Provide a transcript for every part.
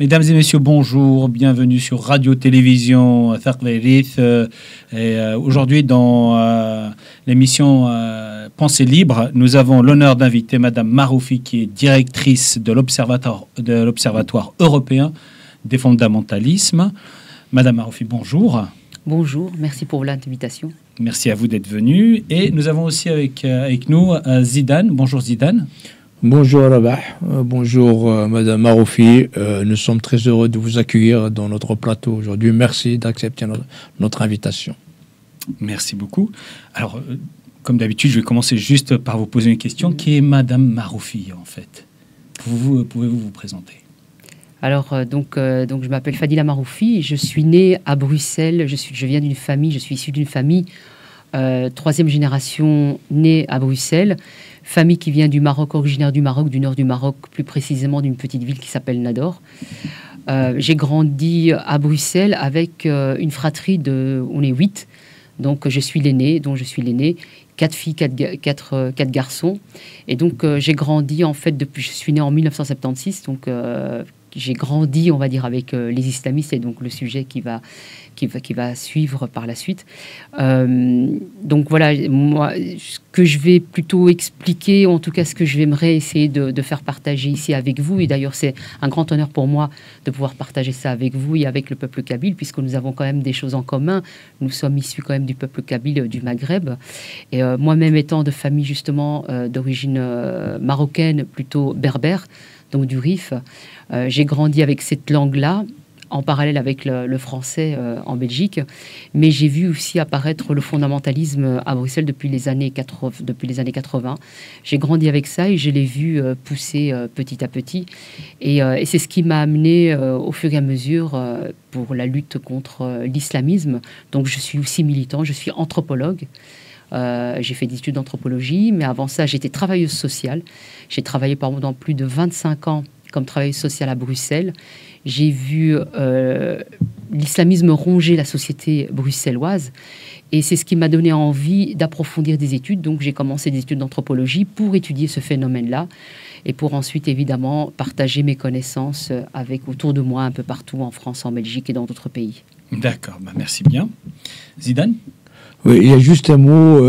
Mesdames et messieurs, bonjour, bienvenue sur Radio-Télévision Thaqlayrith. Aujourd'hui, dans l'émission Pensée libre, nous avons l'honneur d'inviter Madame Maroufi, qui est directrice de l'Observatoire européen des fondamentalismes. Madame Maroufi, bonjour. Bonjour, merci pour l'invitation. Merci à vous d'être venu. Et nous avons aussi avec nous Zidane. Bonjour Zidane. Bonjour Rabah, bonjour Madame Maroufi. Nous sommes très heureux de vous accueillir dans notre plateau aujourd'hui. Merci d'accepter notre invitation. Merci beaucoup. Alors, comme d'habitude, je vais commencer juste par vous poser une question. Qui est Madame Maroufi, en fait? Pouvez-vous vous présenter? Alors, je m'appelle Fadila Maroufi. Je suis née à Bruxelles. Je viens d'une famille, je suis issue d'une famille troisième génération née à Bruxelles. Famille qui vient du Maroc, originaire du Maroc, du nord du Maroc, plus précisément d'une petite ville qui s'appelle Nador. J'ai grandi à Bruxelles avec une fratrie on est 8, donc je suis l'aîné, 4 filles, 4 garçons. Et donc j'ai grandi en fait je suis né en 1976, donc j'ai grandi, on va dire, avec les islamistes, et donc le sujet qui va suivre par la suite. Donc voilà, moi, ce que je vais plutôt expliquer, en tout cas ce que j'aimerais essayer de faire partager ici avec vous, et d'ailleurs c'est un grand honneur pour moi de pouvoir partager ça avec vous et avec le peuple kabyle, puisque nous avons quand même des choses en commun. Nous sommes issus quand même du peuple kabyle du Maghreb, et moi-même étant de famille justement d'origine marocaine, plutôt berbère, donc du Rif. J'ai grandi avec cette langue-là, en parallèle avec le français en Belgique, mais j'ai vu aussi apparaître le fondamentalisme à Bruxelles depuis les années 80. J'ai grandi avec ça et je l'ai vu pousser petit à petit. Et c'est ce qui m'a amené au fur et à mesure pour la lutte contre l'islamisme. Donc je suis aussi militant, je suis anthropologue. J'ai fait des études d'anthropologie, mais avant ça, j'étais travailleuse sociale. J'ai travaillé pendant plus de 25 ans comme travailleuse sociale à Bruxelles. J'ai vu l'islamisme ronger la société bruxelloise, et c'est ce qui m'a donné envie d'approfondir des études. Donc j'ai commencé des études d'anthropologie pour étudier ce phénomène-là, et pour ensuite évidemment partager mes connaissances autour de moi un peu partout en France, en Belgique et dans d'autres pays. D'accord, merci bien. Zidane? Oui, il y a juste un mot.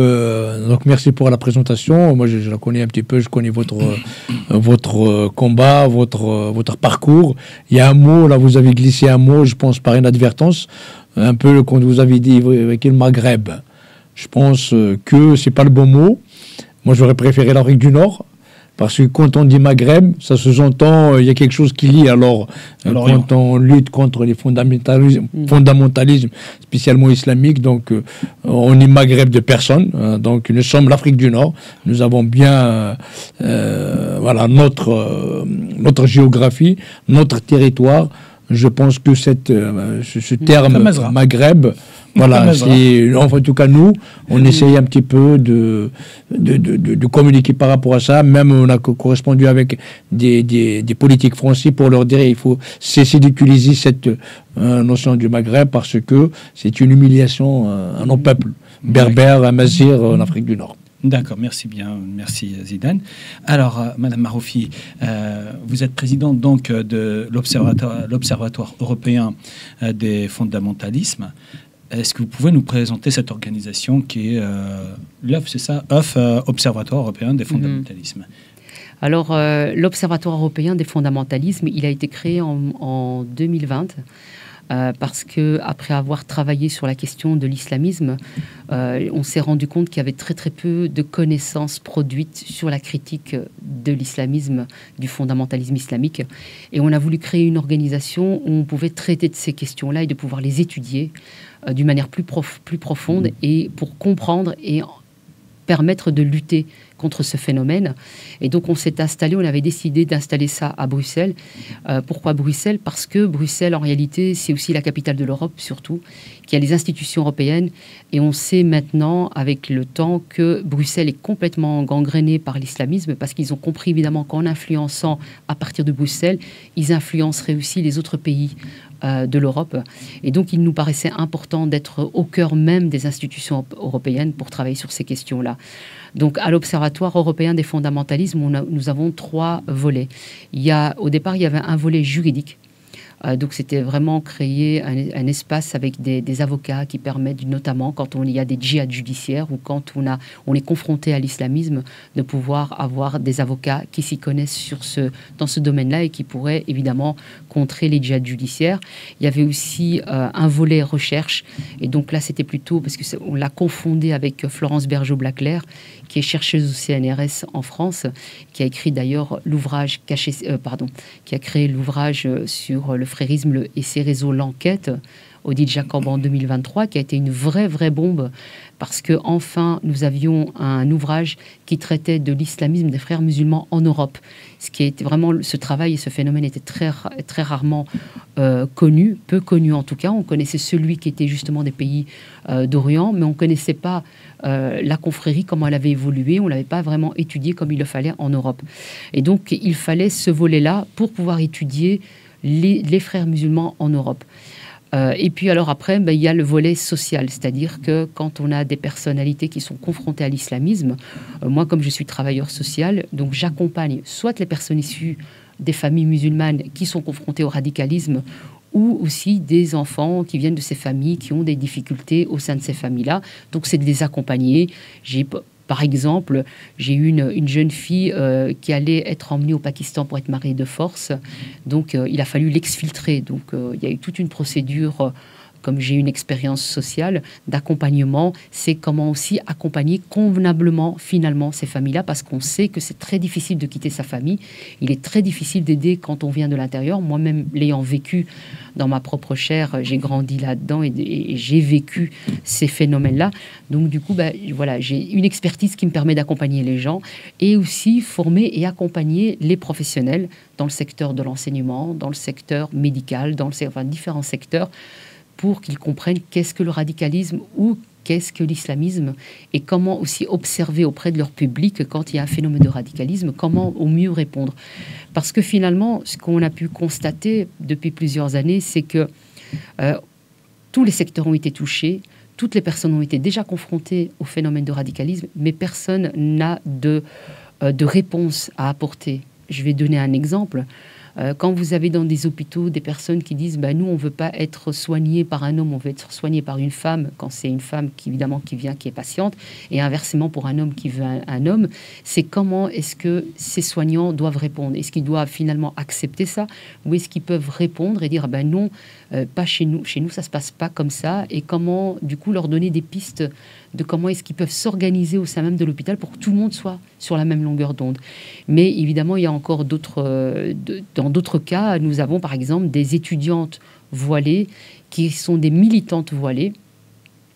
Donc, merci pour la présentation. Moi, je la connais un petit peu. Je connais votre combat, votre parcours. Il y a un mot, là, vous avez glissé un mot, je pense, par inadvertance, un peu quand vous avez dit avec le Maghreb. Je pense que c'est pas le bon mot. Moi, j'aurais préféré l'Afrique du Nord. Parce que quand on dit Maghreb, ça se entend, il y a quelque chose qui lie. Alors quand on lutte contre les fondamentalismes, spécialement islamiques, donc on est Maghreb de personne. Donc nous sommes l'Afrique du Nord. Nous avons bien notre géographie, notre territoire. Je pense que ce terme Maghreb, voilà, en tout cas nous, on essaye un petit peu de communiquer par rapport à ça. Même on a correspondu avec des politiques français pour leur dire il faut cesser d'utiliser cette notion du Maghreb parce que c'est une humiliation à nos peuples berbères, amazirs en Afrique du Nord. D'accord, merci bien, merci Zidane. Alors, Madame Maroufi, vous êtes présidente donc de l'Observatoire européen des fondamentalismes. Est-ce que vous pouvez nous présenter cette organisation qui est l'OEF, c'est ça, Observatoire européen des fondamentalismes? Alors, l'Observatoire européen des fondamentalismes, il a été créé en 2020. Parce que après avoir travaillé sur la question de l'islamisme, on s'est rendu compte qu'il y avait très très peu de connaissances produites sur la critique de l'islamisme, du fondamentalisme islamique, et on a voulu créer une organisation où on pouvait traiter de ces questions-là et de pouvoir les étudier d'une manière plus profonde, et pour comprendre et permettre de lutter contre ce phénomène. Et donc on s'est installé, on avait décidé d'installer ça à Bruxelles. Pourquoi Bruxelles? Parce que Bruxelles, en réalité, c'est aussi la capitale de l'Europe, surtout, qui a les institutions européennes. Et on sait maintenant, avec le temps, que Bruxelles est complètement gangrénée par l'islamisme, parce qu'ils ont compris évidemment qu'en influençant à partir de Bruxelles, ils influenceraient aussi les autres pays de l'Europe. Et donc il nous paraissait important d'être au cœur même des institutions européennes pour travailler sur ces questions-là. Donc, à l'Observatoire européen des fondamentalismes, nous avons 3 volets. Au départ, il y avait un volet juridique. Donc, c'était vraiment créer un espace avec des avocats qui permettent, notamment quand il y a des djihad judiciaires ou quand on est confronté à l'islamisme, de pouvoir avoir des avocats qui s'y connaissent dans ce domaine-là et qui pourraient évidemment contrer les djihad judiciaires. Il y avait aussi un volet recherche. Et donc là, c'était plutôt, parce qu'on l'a confondé avec Florence Bergeau-Blaclair, qui est chercheuse au CNRS en France, qui a écrit d'ailleurs l'ouvrage qui a créé l'ouvrage sur le frérisme et ses réseaux, l'enquête, Odile Jacob en 2023, qui a été une vraie bombe, parce que enfin nous avions un ouvrage qui traitait de l'islamisme des frères musulmans en Europe. Ce qui était vraiment, ce travail et ce phénomène était très rarement connu, peu connu en tout cas. On connaissait celui qui était justement des pays d'Orient, mais on ne connaissait pas la confrérie, comment elle avait évolué. On ne l'avait pas vraiment étudié comme il le fallait en Europe. Et donc il fallait ce volet-là pour pouvoir étudier les frères musulmans en Europe. Et puis alors après, il y a le volet social, c'est-à-dire que quand on a des personnalités qui sont confrontées à l'islamisme, moi comme je suis travailleur social, donc j'accompagne soit les personnes issues des familles musulmanes qui sont confrontées au radicalisme, ou aussi des enfants qui viennent de ces familles qui ont des difficultés au sein de ces familles-là. Donc c'est de les accompagner. Par exemple, j'ai eu une jeune fille qui allait être emmenée au Pakistan pour être mariée de force. Donc, il a fallu l'exfiltrer. Donc, il y a eu toute une procédure, comme j'ai une expérience sociale, d'accompagnement. C'est comment aussi accompagner convenablement, finalement, ces familles-là, parce qu'on sait que c'est très difficile de quitter sa famille. Il est très difficile d'aider quand on vient de l'intérieur. Moi-même, l'ayant vécu dans ma propre chair, j'ai grandi là-dedans et j'ai vécu ces phénomènes-là. Donc, du coup, voilà, j'ai une expertise qui me permet d'accompagner les gens et aussi former et accompagner les professionnels dans le secteur de l'enseignement, dans le secteur médical, dans différents secteurs, pour qu'ils comprennent qu'est-ce que le radicalisme ou qu'est-ce que l'islamisme et comment aussi observer auprès de leur public quand il y a un phénomène de radicalisme, comment au mieux répondre. Parce que finalement, ce qu'on a pu constater depuis plusieurs années, c'est que tous les secteurs ont été touchés, toutes les personnes ont été déjà confrontées au phénomène de radicalisme, mais personne n'a de réponse à apporter. Je vais donner un exemple. Quand vous avez dans des hôpitaux des personnes qui disent nous, on ne veut pas être soigné par un homme, on veut être soigné par une femme, quand c'est une femme qui est patiente, et inversement pour un homme qui veut un homme, c'est comment est-ce que ces soignants doivent répondre? Est-ce qu'ils doivent finalement accepter ça? Ou est-ce qu'ils peuvent répondre et dire non, pas chez nous, ça ne se passe pas comme ça, et comment du coup leur donner des pistes de comment est-ce qu'ils peuvent s'organiser au sein même de l'hôpital pour que tout le monde soit sur la même longueur d'onde. Mais évidemment, il y a encore dans d'autres cas, nous avons par exemple des étudiantes voilées qui sont des militantes voilées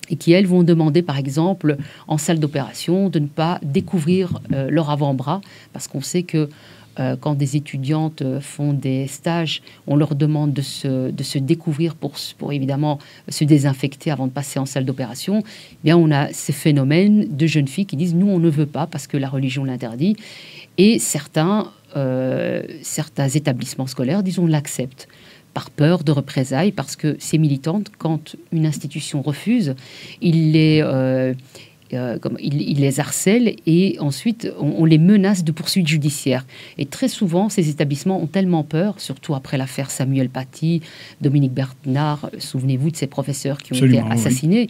et qui, elles, vont demander, par exemple, en salle d'opération, de ne pas découvrir leur avant-bras, parce qu'on sait que quand des étudiantes font des stages, on leur demande de se découvrir pour évidemment se désinfecter avant de passer en salle d'opération. Eh bien, on a ces phénomènes de jeunes filles qui disent « nous, on ne veut pas parce que la religion l'interdit ». Et certains établissements scolaires, disons, l'acceptent par peur de représailles, parce que ces militantes, quand une institution refuse, ils les harcèlent et ensuite on les menace de poursuites judiciaires. Et très souvent, ces établissements ont tellement peur, surtout après l'affaire Samuel Paty, Dominique Bernard, souvenez-vous de ces professeurs qui ont été assassinés.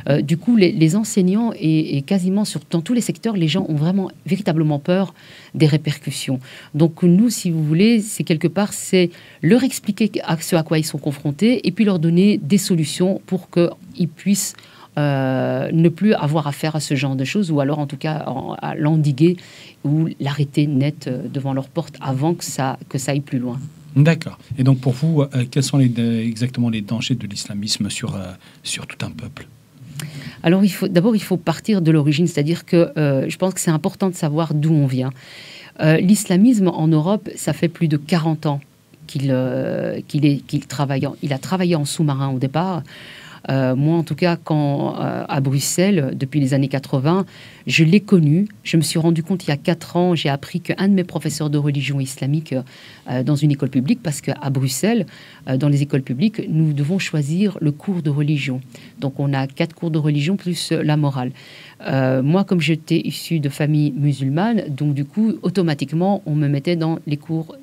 Oui. Du coup, les enseignants et quasiment dans tous les secteurs, les gens ont vraiment véritablement peur des répercussions. Donc nous, si vous voulez, c'est quelque part, c'est leur expliquer ce à quoi ils sont confrontés et puis leur donner des solutions pour qu'ils puissent ne plus avoir affaire à ce genre de choses, ou alors en tout cas à l'endiguer ou l'arrêter net devant leur porte avant que ça aille plus loin. D'accord. Et donc pour vous, quels sont exactement les dangers de l'islamisme sur tout un peuple? Alors il faut partir de l'origine, c'est-à-dire que je pense que c'est important de savoir d'où on vient. L'islamisme en Europe, ça fait plus de 40 ans qu'il travaille. Il a travaillé en sous-marin au départ. Moi, en tout cas, quand à Bruxelles, depuis les années 80, je l'ai connu. Je me suis rendu compte il y a 4 ans, j'ai appris qu'un de mes professeurs de religion islamique dans une école publique, parce qu'à Bruxelles, dans les écoles publiques, nous devons choisir le cours de religion. Donc, on a 4 cours de religion plus la morale. Moi, comme j'étais issu de famille musulmane, donc du coup, automatiquement, on me mettait dans les cours...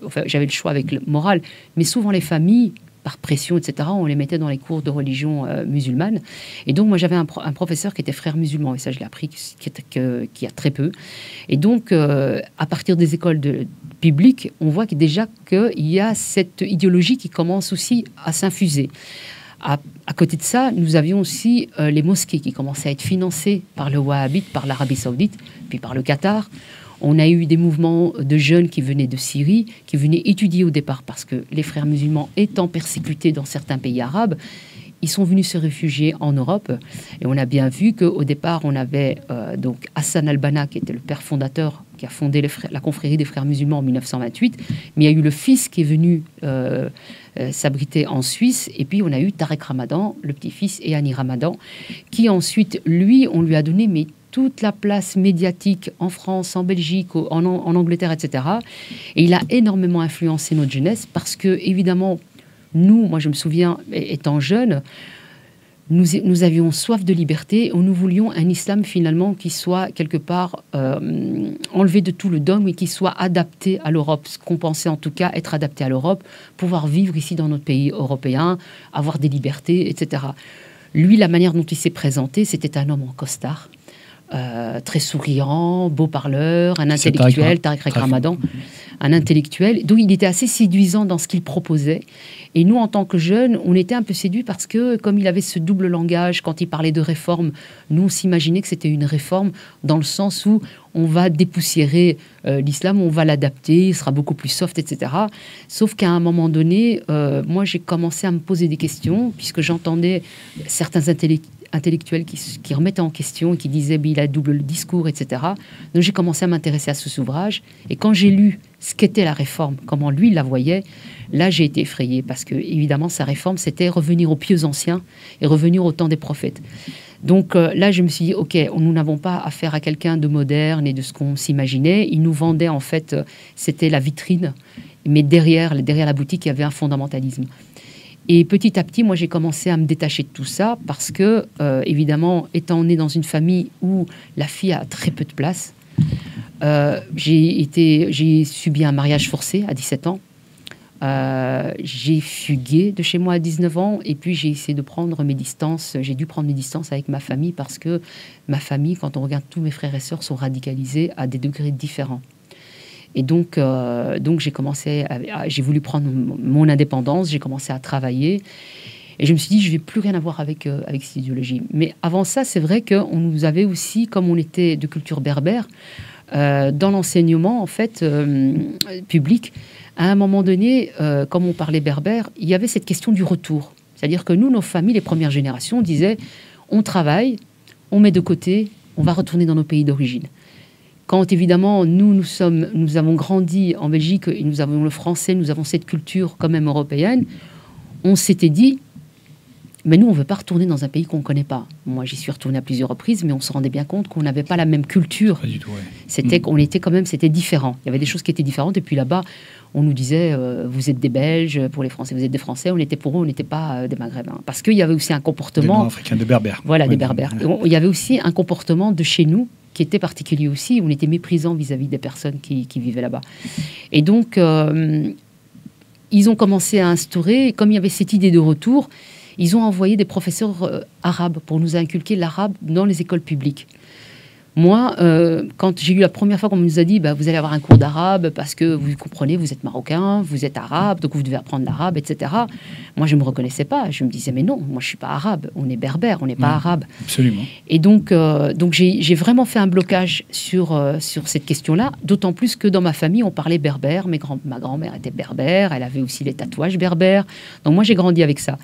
enfin, j'avais le choix avec le moral, mais souvent les familles, par pression, etc., on les mettait dans les cours de religion musulmane. Et donc, moi, j'avais un professeur qui était frère musulman, et ça, je l'ai appris qu'il y a très peu. Et donc, à partir des écoles publiques, on voit déjà qu'il y a cette idéologie qui commence aussi à s'infuser. À côté de ça, nous avions aussi les mosquées qui commençaient à être financées par le Wahhabite, par l'Arabie Saoudite, puis par le Qatar. On a eu des mouvements de jeunes qui venaient de Syrie, qui venaient étudier au départ, parce que les frères musulmans étant persécutés dans certains pays arabes, ils sont venus se réfugier en Europe. Et on a bien vu qu'au départ, on avait donc Hassan al-Banna, qui était le père fondateur, qui a fondé la confrérie des frères musulmans en 1928. Mais il y a eu le fils qui est venu s'abriter en Suisse. Et puis, on a eu Tarek Ramadan, le petit-fils, et Hani Ramadan, qui ensuite, lui, on lui a donné toute la place médiatique en France, en Belgique, en Angleterre, etc. Et il a énormément influencé notre jeunesse parce que, évidemment, nous, moi je me souviens, étant jeune, nous avions soif de liberté et nous voulions un islam finalement qui soit quelque part enlevé de tout le dogme et qui soit adapté à l'Europe, ce qu'on pensait en tout cas être adapté à l'Europe, pouvoir vivre ici dans notre pays européen, avoir des libertés, etc. Lui, la manière dont il s'est présenté, c'était un homme en costard, très souriant, beau parleur, un intellectuel, Tarek Ramadan, un intellectuel. Donc il était assez séduisant dans ce qu'il proposait. Et nous, en tant que jeunes, on était un peu séduits parce que, comme il avait ce double langage, quand il parlait de réforme, nous, on s'imaginait que c'était une réforme dans le sens où on va dépoussiérer l'islam, on va l'adapter, il sera beaucoup plus soft, etc. Sauf qu'à un moment donné, moi, j'ai commencé à me poser des questions, puisque j'entendais certains intellectuels qui remettaient en question et qui disaient il a double discours, etc. Donc j'ai commencé à m'intéresser à ce ouvrage. Et quand j'ai lu ce qu'était la réforme, comment lui la voyait, là j'ai été effrayée parce que évidemment sa réforme c'était revenir aux pieux anciens et revenir au temps des prophètes. Donc là je me suis dit ok, nous n'avons pas affaire à quelqu'un de moderne et de ce qu'on s'imaginait. Il nous vendait en fait, c'était la vitrine, mais derrière la boutique il y avait un fondamentalisme. Et petit à petit, moi, j'ai commencé à me détacher de tout ça parce que, évidemment, étant né dans une famille où la fille a très peu de place, j'ai subi un mariage forcé à 17 ans. J'ai fugué de chez moi à 19 ans et puis j'ai essayé de prendre mes distances. J'ai dû prendre mes distances avec ma famille parce que ma famille, quand on regarde tous mes frères et sœurs, sont radicalisés à des degrés différents. Et donc j'ai commencé, j'ai voulu prendre mon indépendance, j'ai commencé à travailler. Et je me suis dit, je ne vais plus rien avoir avec cette idéologie. Mais avant ça, c'est vrai qu'on nous avait aussi, comme on était de culture berbère, dans l'enseignement, en fait, public, à un moment donné, comme on parlait berbère, il y avait cette question du retour. C'est-à-dire que nous, nos familles, les premières générations, disaient, on travaille, on met de côté, on va retourner dans nos pays d'origine. Quand évidemment, nous avons grandi en Belgique et nous avons le français, nous avons cette culture quand même européenne, on s'était dit, mais nous, on ne veut pas retourner dans un pays qu'on ne connaît pas. Moi, j'y suis retournée à plusieurs reprises, mais on se rendait bien compte qu'on n'avait pas la même culture. Pas du tout, ouais. C'était différent. Il y avait des choses qui étaient différentes. Et puis là-bas, on nous disait, vous êtes des Belges, pour les Français, vous êtes des Français. On était pour eux, on n'était pas des Maghrébins. Parce qu'il y avait aussi un comportement... Des Nord-Africains, des Berbères. Voilà, des Berbères. Il y avait aussi un comportement de chez nous qui était particulier aussi. On était méprisant vis-à-vis des personnes qui vivaient là-bas. Et donc, ils ont commencé à instaurer, comme il y avait cette idée de retour, ils ont envoyé des professeurs arabes pour nous inculquer l'arabe dans les écoles publiques. Moi, quand j'ai eu la première fois qu'on nous a dit vous allez avoir un cours d'arabe parce que vous comprenez, vous êtes marocain, vous êtes arabe, donc vous devez apprendre l'arabe, etc. Moi, je ne me reconnaissais pas. Je me disais, mais non, moi, je ne suis pas arabe. On est berbère, on n'est pas arabe. Absolument. Et donc j'ai vraiment fait un blocage sur cette question-là, d'autant plus que dans ma famille, on parlait berbère. Ma grand-mère était berbère, elle avait aussi les tatouages berbères. Donc moi, j'ai grandi avec ça.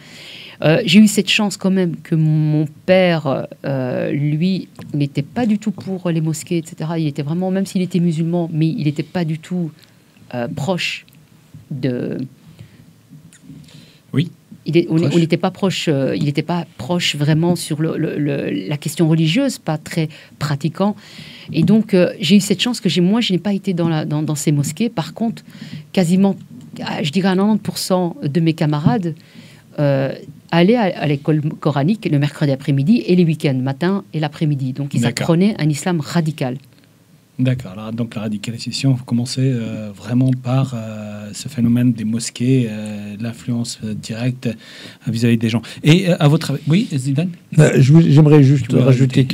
J'ai eu cette chance quand même que mon père, lui, n'était pas du tout pour les mosquées, etc. Il était vraiment, même s'il était musulman, mais il n'était pas du tout proche de... Oui. on n'était pas proche, il n'était pas proche vraiment sur la question religieuse, pas très pratiquant. Et donc, j'ai eu cette chance que je n'ai pas été dans ces mosquées. Par contre, quasiment, je dirais à 90% de mes camarades allaient à l'école coranique le mercredi après-midi et les week-ends, matin et l'après-midi. Donc, ils apprenaient un islam radical. D'accord. Alors, donc, la radicalisation, vous commencez vraiment par ce phénomène des mosquées, l'influence directe vis-à-vis des gens. Et à votre avis... Oui, Zidane? J'aimerais juste rajouter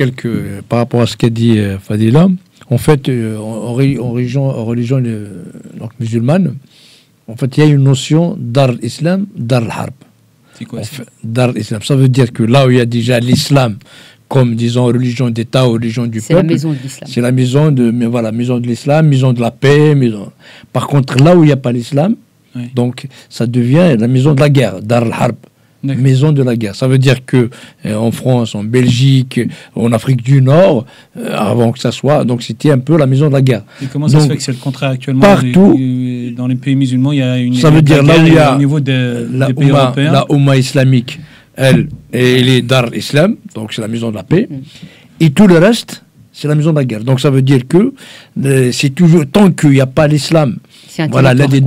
par rapport à ce qu'a dit Fadila. En fait, en religion donc, musulmane, en fait, il y a une notion dar islam, dar harb. C'est quoi ça? Dar islam, ça veut dire que là où il y a déjà l'islam, comme, disons, religion d'État ou religion du peuple. C'est la maison de l'islam. C'est la maison de l'islam, maison de la paix. Par contre, là où il n'y a pas l'islam, donc ça devient la maison de la guerre, Dar al-Harb, maison de la guerre. Ça veut dire que en France, en Belgique, en Afrique du Nord, avant que ça soit, donc c'était un peu la maison de la guerre. Et comment ça se fait que c'est le contraire actuellement? Partout, dans les pays musulmans, il y a une... Ça veut dire là où il y a au niveau des pays européens. La Oumma islamique, elle est Dar Islam, donc c'est la maison de la paix, et tout le reste, c'est la maison de la guerre. Donc ça veut dire que c'est toujours, tant qu'il n'y a pas l'islam, voilà l'un des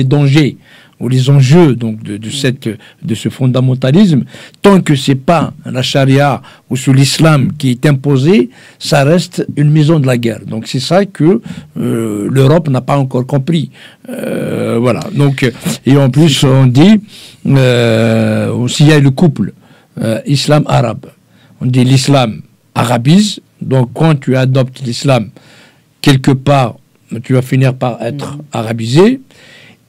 dangers, ou les enjeux donc de ce fondamentalisme, tant que c'est pas la charia ou sur l'islam qui est imposé, ça reste une maison de la guerre. Donc c'est ça que l'Europe n'a pas encore compris. Voilà. Donc, et en plus on dit aussi il y a le couple islam-arabe. On dit l'islam arabise. Donc quand tu adoptes l'islam quelque part, tu vas finir par être arabisé.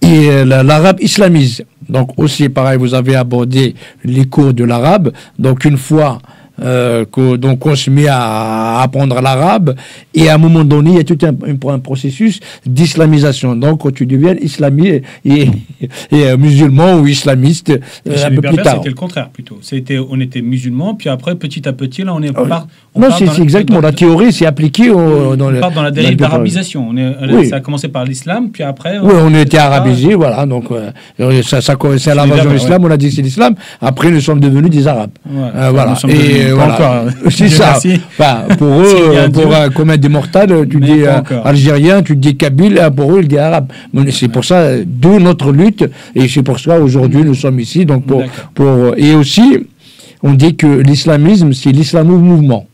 Et l'arabe islamise. Donc aussi, pareil, vous avez abordé les cours de l'arabe. Donc une fois qu'on se met à apprendre l'arabe, et à un moment donné, il y a tout un processus d'islamisation. Donc quand tu deviens islamiste et musulman ou islamiste un peu plus tard. C'était le contraire plutôt. On était musulmans, puis après, petit à petit, là, non, c'est exactement. La théorie, c'est appliqué on part dans la dérive d'arabisation. Ça a commencé par l'islam, puis après... Oui, on était arabisés, voilà. Donc, ça commençait à l'invasion de l'islam, on a dit que c'est l'islam. Après, nous sommes devenus des arabes. Voilà. Et voilà. C'est ça. Enfin, pour eux, pour commettre des mortales, tu dis algérien, tu dis kabyle, pour eux, ils disent arabe. C'est pour ça, d'où notre lutte, et c'est pour ça, aujourd'hui, nous sommes ici. Donc, et aussi, on dit que l'islamisme, c'est l'islamo-mouvement.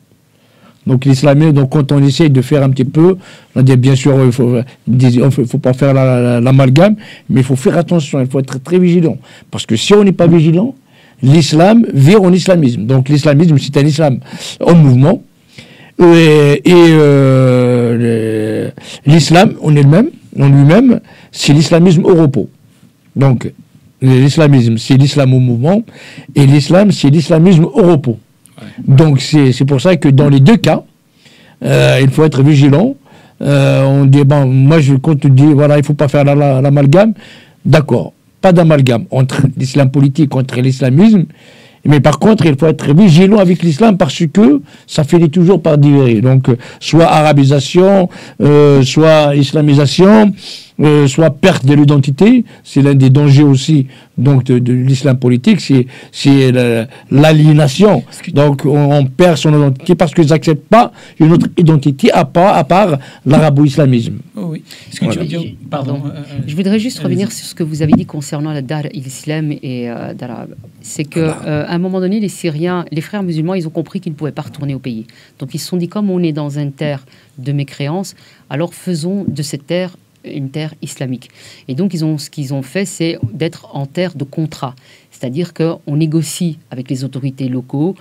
Donc l'islamisme, donc quand on essaye de faire un petit peu, on dit bien sûr, il faut pas faire l'amalgame, mais il faut faire attention, il faut être très vigilant. Parce que si on n'est pas vigilant, l'islam vire en islamisme. Donc l'islamisme, c'est un islam en mouvement. Et l'islam en lui-même, c'est l'islamisme au repos. Donc l'islamisme, c'est l'islam au mouvement, et l'islam, c'est l'islamisme au repos. Donc c'est pour ça que dans les deux cas, il faut être vigilant. On dit, moi quand tu dis, voilà, il ne faut pas faire l'amalgame, d'accord, pas d'amalgame entre l'islam politique, entre l'islamisme, mais par contre, il faut être vigilant avec l'islam parce que ça finit toujours par diviser. Donc, soit arabisation, soit islamisation, soit perte de l'identité, c'est l'un des dangers aussi donc de l'islam politique, c'est l'aliénation. Donc on perd son identité parce qu'ils n'acceptent pas une autre identité à part l'arabo-islamisme. Oh oui. Ce que tu veux dire, pardon. Je voudrais juste revenir sur ce que vous avez dit concernant la Dar al-Islam et Dar. C'est que à un moment donné, les Syriens, les frères musulmans, ils ont compris qu'ils ne pouvaient pas retourner au pays. Donc ils se sont dit, comme on est dans une terre de mécréance, alors faisons de cette terre une terre islamique. Et donc, ce qu'ils ont fait, c'est d'être en terre de contrat. C'est-à-dire qu'on négocie avec les autorités locaux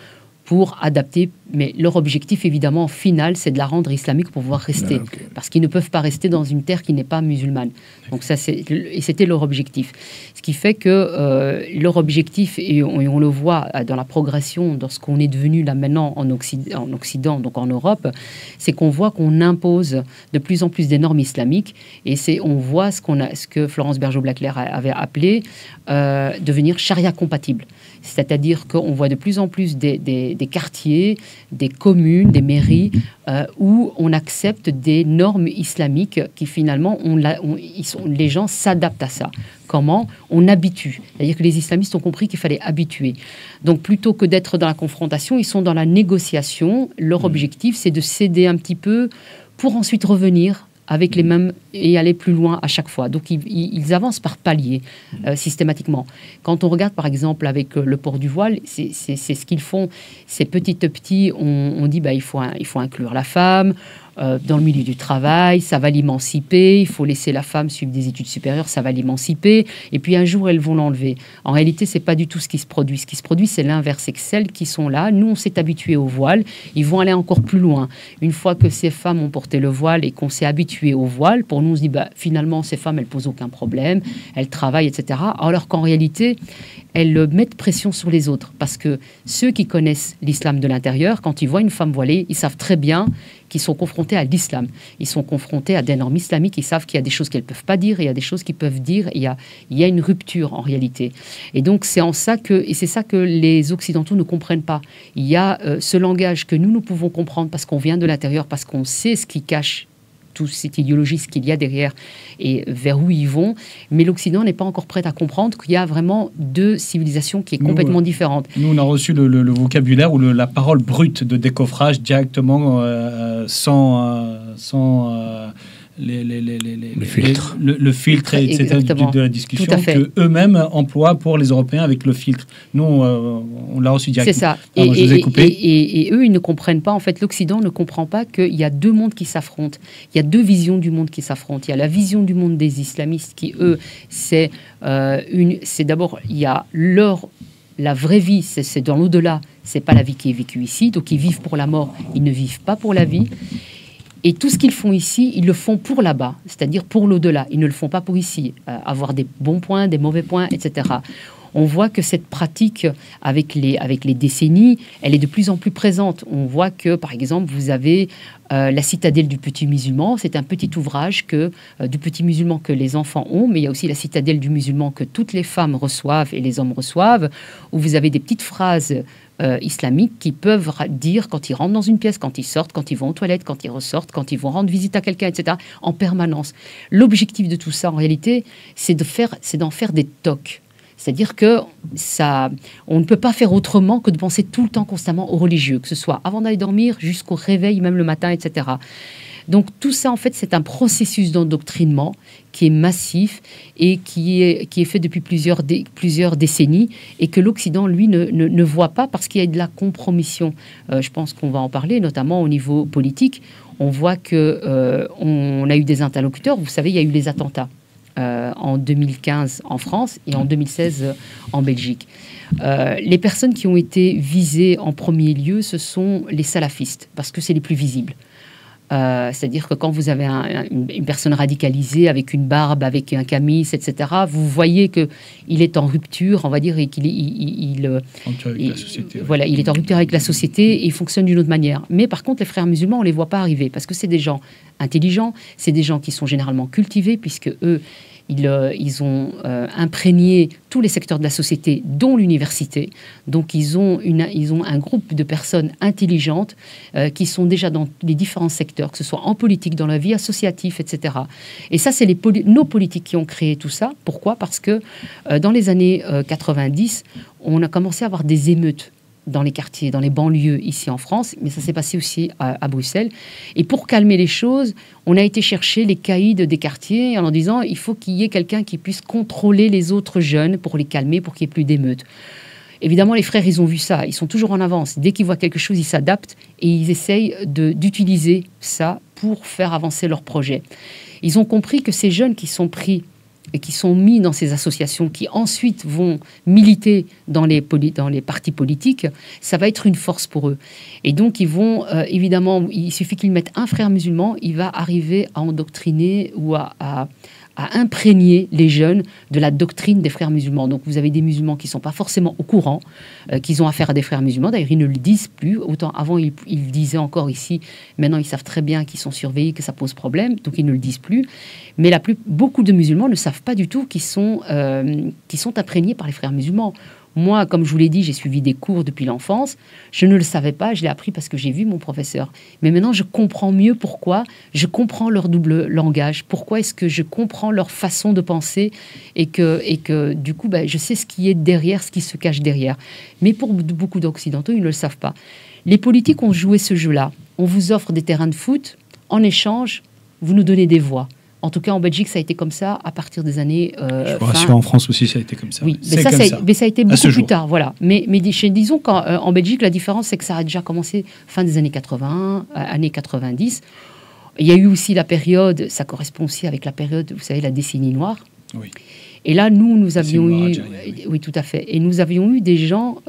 pour adapter, mais leur objectif, évidemment, final, c'est de la rendre islamique pour pouvoir rester. Parce qu'ils ne peuvent pas rester dans une terre qui n'est pas musulmane. Donc ça, c'était leur objectif. Ce qui fait que leur objectif, et on le voit dans la progression, dans ce qu'on est devenu là maintenant en Occident, donc en Europe, c'est qu'on voit qu'on impose de plus en plus des normes islamiques, et on voit ce que Florence Bergeau-Blaclair avait appelé devenir charia compatible. C'est-à-dire qu'on voit de plus en plus des quartiers des communes, des mairies, où on accepte des normes islamiques qui finalement, les gens s'adaptent à ça. Comment? On habitue. C'est-à-dire que les islamistes ont compris qu'il fallait habituer. Donc plutôt que d'être dans la confrontation, ils sont dans la négociation. Leur objectif, c'est de céder un petit peu pour ensuite revenir avec les mêmes et aller plus loin à chaque fois. Donc, ils avancent par paliers, systématiquement. Quand on regarde, par exemple, avec le port du voile, c'est ce qu'ils font. C'est petit à petit, on dit il faut inclure la femme dans le milieu du travail, ça va l'émanciper, il faut laisser la femme suivre des études supérieures, ça va l'émanciper, et puis un jour, elles vont l'enlever. En réalité, c'est pas du tout ce qui se produit. Ce qui se produit, c'est l'inverse, c'est que celles qui sont là, nous, on s'est habitués au voile, ils vont aller encore plus loin. Une fois que ces femmes ont porté le voile et qu'on s'est habitué au voile, pour nous, on se dit, finalement, ces femmes, elles posent aucun problème, elles travaillent, etc. Alors qu'en réalité, elles mettent pression sur les autres, parce que ceux qui connaissent l'islam de l'intérieur, quand ils voient une femme voilée, ils savent très bien qu'ils sont confrontés à l'islam. Ils sont confrontés à des normes islamiques. Ils savent qu'il y a des choses qu'elles ne peuvent pas dire, et il y a des choses qu'ils peuvent dire. Il y a une rupture en réalité. Et donc c'est c'est ça que les Occidentaux ne comprennent pas. Il y a ce langage que nous pouvons comprendre parce qu'on vient de l'intérieur, parce qu'on sait ce qui cache toute cette idéologie, ce qu'il y a derrière et vers où ils vont. Mais l'Occident n'est pas encore prêt à comprendre qu'il y a vraiment deux civilisations qui est complètement différentes. Nous, on a reçu le vocabulaire ou la parole brute de décoffrage directement sans le filtre. Le filtre, etc. de la discussion qu'eux-mêmes emploient pour les Européens avec le filtre. Nous, on l'a reçu directement. C'est ça. Pardon, je vous ai coupé. Et eux, ils ne comprennent pas. En fait, l'Occident ne comprend pas qu'il y a deux mondes qui s'affrontent. Il y a deux visions du monde qui s'affrontent. Il y a la vision du monde des islamistes qui, eux, c'est d'abord, il y a la vraie vie, c'est dans l'au-delà. C'est pas la vie qui est vécue ici. Donc, ils vivent pour la mort. Ils ne vivent pas pour la vie. Et tout ce qu'ils font ici, ils le font pour là-bas, c'est-à-dire pour l'au-delà. Ils ne le font pas pour ici. Avoir des bons points, des mauvais points, etc. On voit que cette pratique, avec les décennies, elle est de plus en plus présente. On voit que, par exemple, vous avez la citadelle du petit musulman. C'est un petit ouvrage du petit musulman que les enfants ont, mais il y a aussi la citadelle du musulman que toutes les femmes reçoivent et les hommes reçoivent, où vous avez des petites phrases islamiques qui peuvent dire quand ils rentrent dans une pièce, quand ils sortent, quand ils vont aux toilettes, quand ils ressortent, quand ils vont rendre visite à quelqu'un, etc., en permanence. L'objectif de tout ça, en réalité, c'est d'en faire des tocs. C'est-à-dire que on ne peut pas faire autrement que de penser tout le temps constamment aux religieux, que ce soit avant d'aller dormir jusqu'au réveil, même le matin, etc. Donc tout ça, en fait, c'est un processus d'endoctrinement qui est massif et qui est fait depuis plusieurs décennies et que l'Occident, lui, ne voit pas parce qu'il y a de la compromission. Je pense qu'on va en parler, notamment au niveau politique. On voit qu'on a eu des interlocuteurs. Vous savez, il y a eu les attentats en 2015 en France et en 2016 en Belgique. Les personnes qui ont été visées en premier lieu, ce sont les salafistes, parce que c'est les plus visibles. C'est-à-dire que quand vous avez une personne radicalisée avec une barbe, avec un camis, etc., vous voyez qu'il est en rupture, on va dire, et qu'il il est en rupture avec la société et il fonctionne d'une autre manière. Mais par contre, les frères musulmans, on ne les voit pas arriver parce que c'est des gens intelligents, c'est des gens qui sont généralement cultivés puisque eux, ils ont imprégné tous les secteurs de la société, dont l'université. Donc, ils ont un groupe de personnes intelligentes qui sont déjà dans les différents secteurs, que ce soit en politique, dans la vie associative, etc. Et ça, c'est nos politiques qui ont créé tout ça. Pourquoi? Parce que dans les années 90, on a commencé à avoir des émeutes dans les quartiers, dans les banlieues ici en France, mais ça s'est passé aussi à Bruxelles. Et pour calmer les choses, on a été chercher les caïds des quartiers en disant il faut qu'il y ait quelqu'un qui puisse contrôler les autres jeunes pour les calmer, pour qu'il n'y ait plus d'émeutes. Évidemment, les frères, ils ont vu ça, ils sont toujours en avance. Dès qu'ils voient quelque chose, ils s'adaptent et ils essayent d'utiliser ça pour faire avancer leur projet. Ils ont compris que ces jeunes qui sont pris et qui sont mis dans ces associations, qui ensuite vont militer dans les partis politiques, ça va être une force pour eux. Et donc, ils vont, évidemment, il suffit qu'ils mettent un frère musulman, il va arriver à endoctriner ou à imprégner les jeunes de la doctrine des frères musulmans. Donc, vous avez des musulmans qui ne sont pas forcément au courant qu'ils ont affaire à des frères musulmans. D'ailleurs, ils ne le disent plus. Autant avant, ils disaient encore ici. Maintenant, ils savent très bien qu'ils sont surveillés, que ça pose problème. Donc, ils ne le disent plus. Mais beaucoup de musulmans ne savent pas du tout qu'ils sont imprégnés par les frères musulmans. Moi, comme je vous l'ai dit, j'ai suivi des cours depuis l'enfance. Je ne le savais pas, je l'ai appris parce que j'ai vu mon professeur. Mais maintenant, je comprends mieux pourquoi. Je comprends leur double langage. Pourquoi est-ce que je comprends leur façon de penser et que du coup, je sais ce qui est derrière, ce qui se cache derrière. Mais pour beaucoup d'Occidentaux, ils ne le savent pas. Les politiques ont joué ce jeu-là. On vous offre des terrains de foot. En échange, vous nous donnez des voix. En tout cas, en Belgique, ça a été comme ça à partir des années... je vous rassure, en France aussi, ça a été comme ça. Oui, mais ça a été beaucoup plus tard. Voilà. Mais disons qu'en Belgique, la différence, c'est que ça a déjà commencé fin des années 80, années 90. Il y a eu aussi la période, ça correspond aussi avec la période, vous savez, la décennie noire. Oui. Et là, nous avions eu... Oui. Oui, tout à fait. Et nous avions eu des gens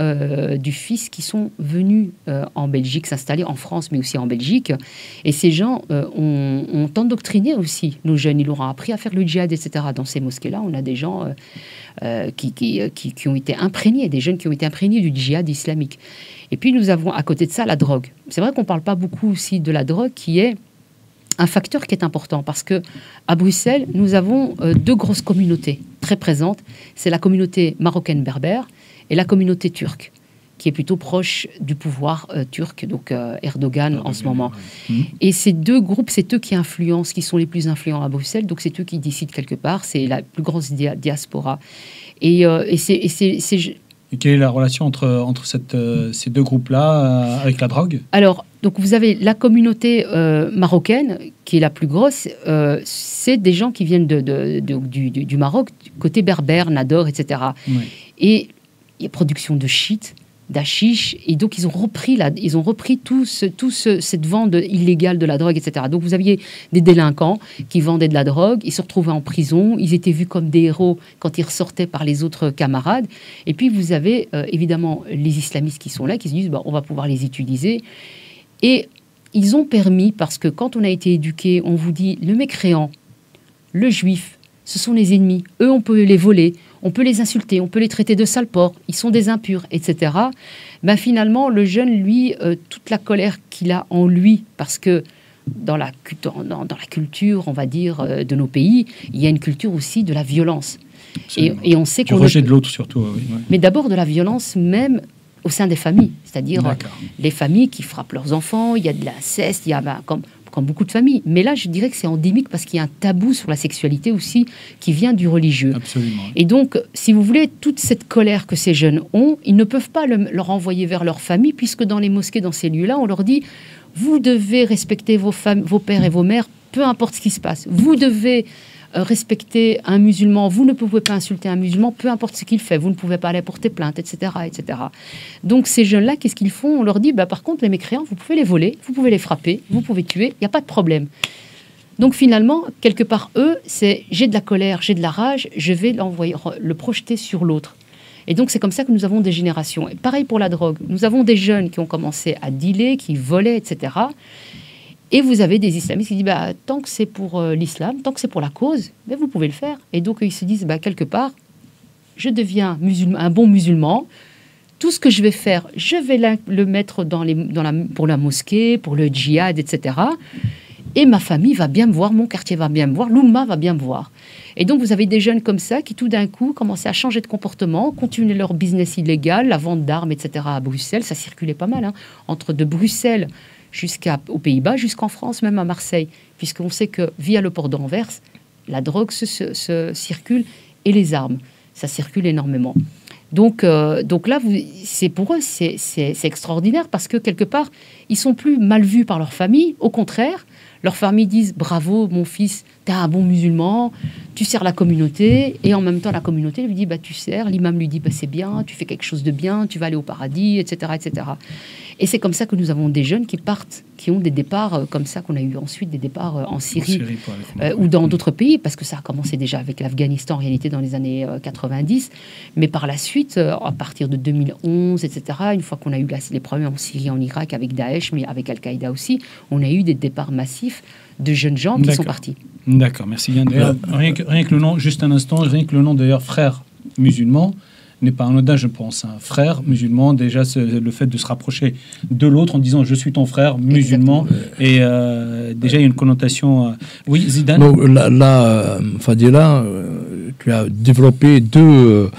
du FIS qui sont venus en Belgique, s'installer en France, mais aussi en Belgique. Et ces gens ont endoctriné aussi nos jeunes. Ils leur ont appris à faire le djihad, etc. Dans ces mosquées-là, on a des gens qui ont été imprégnés, des jeunes qui ont été imprégnés du djihad islamique. Et puis, nous avons à côté de ça la drogue. C'est vrai qu'on ne parle pas beaucoup aussi de la drogue, qui est un facteur qui est important parce que à Bruxelles, nous avons deux grosses communautés très présentes. C'est la communauté marocaine berbère et la communauté turque, qui est plutôt proche du pouvoir turc, donc Erdogan en ce moment. Et ces deux groupes, c'est eux qui influencent, qui sont les plus influents à Bruxelles. Donc c'est eux qui décident quelque part. C'est la plus grosse diaspora. Et quelle est la relation entre ces deux groupes-là avec la drogue? Alors, donc vous avez la communauté marocaine, qui est la plus grosse. C'est des gens qui viennent du Maroc, côté berbère, Nador, etc. Oui. Et il y a production de shit, d'hashish, et donc ils ont repris toute cette vente illégale de la drogue, etc. Donc vous aviez des délinquants qui vendaient de la drogue, ils se retrouvaient en prison, ils étaient vus comme des héros quand ils ressortaient par les autres camarades. Et puis vous avez évidemment les islamistes qui sont là, qui se disent on va pouvoir les utiliser. Et ils ont permis, parce que quand on a été éduqué, on vous dit le mécréant, le juif, ce sont les ennemis. Eux, on peut les voler, on peut les insulter, on peut les traiter de sales porcs, ils sont des impurs, etc. Finalement, le jeune, lui, toute la colère qu'il a en lui, parce que dans la culture, on va dire, de nos pays, il y a une culture aussi de la violence. Et on sait qu'on... Du rejet de l'autre, surtout. Oui. Mais d'abord de la violence même au sein des familles, c'est-à-dire les familles qui frappent leurs enfants, il y a de l'inceste, il y a comme beaucoup de familles. Mais là, je dirais que c'est endémique parce qu'il y a un tabou sur la sexualité aussi qui vient du religieux. Absolument. Et donc, si vous voulez, toute cette colère que ces jeunes ont, ils ne peuvent pas leur envoyer vers leur famille, puisque dans les mosquées, dans ces lieux-là, on leur dit « Vous devez respecter vos pères et vos mères, peu importe ce qui se passe. Vous devez respecter un musulman, vous ne pouvez pas insulter un musulman, peu importe ce qu'il fait, vous ne pouvez pas aller porter plainte, etc. etc. » Donc ces jeunes-là, qu'est-ce qu'ils font? On leur dit, par contre, les mécréants, vous pouvez les voler, vous pouvez les frapper, vous pouvez tuer, il n'y a pas de problème. Donc finalement, quelque part, eux, c'est j'ai de la colère, j'ai de la rage, je vais le projeter sur l'autre. Et donc c'est comme ça que nous avons des générations. Et pareil pour la drogue. Nous avons des jeunes qui ont commencé à dealer, qui volaient, etc. Et vous avez des islamistes qui disent tant que c'est pour l'islam, tant que c'est pour la cause, vous pouvez le faire. Et donc ils se disent quelque part, je deviens un bon musulman. Tout ce que je vais faire, je vais le mettre pour la mosquée, pour le djihad, etc. Et ma famille va bien me voir, mon quartier va bien me voir, l'Oumma va bien me voir. Et donc vous avez des jeunes comme ça qui tout d'un coup commençaient à changer de comportement, continuer leur business illégal, la vente d'armes, etc. à Bruxelles. Ça circulait pas mal, entre de Bruxelles jusqu'aux Pays-Bas, jusqu'en France, même à Marseille, puisqu'on sait que via le port d'Anvers, la drogue se circule et les armes, ça circule énormément. Donc là, pour eux, c'est extraordinaire parce que quelque part, ils sont plus mal vus par leur famille. Au contraire, leur famille disent bravo, mon fils, t'es un bon musulman, tu sers la communauté. Et en même temps, la communauté lui dit tu sers. L'imam lui dit c'est bien, tu fais quelque chose de bien, tu vas aller au paradis, etc., etc. Et c'est comme ça que nous avons des jeunes qui partent, qui ont des départs comme ça, qu'on a eu ensuite des départs en Syrie ou dans d'autres pays, parce que ça a commencé déjà avec l'Afghanistan en réalité dans les années 90. Mais par la suite, à partir de 2011, etc., une fois qu'on a eu les problèmes en Syrie, en Irak, avec Daesh, mais avec Al-Qaïda aussi, on a eu des départs massifs de jeunes gens qui sont partis. D'accord, merci bien. Rien que le nom, juste un instant, rien que le nom d'ailleurs, frère musulman, n'est pas anodin, je pense. Un frère musulman, déjà, c'est le fait de se rapprocher de l'autre en disant « je suis ton frère musulman ». Et déjà, il y a une connotation... Oui, Zidane? Non, là, Fadila, tu tu as développé deux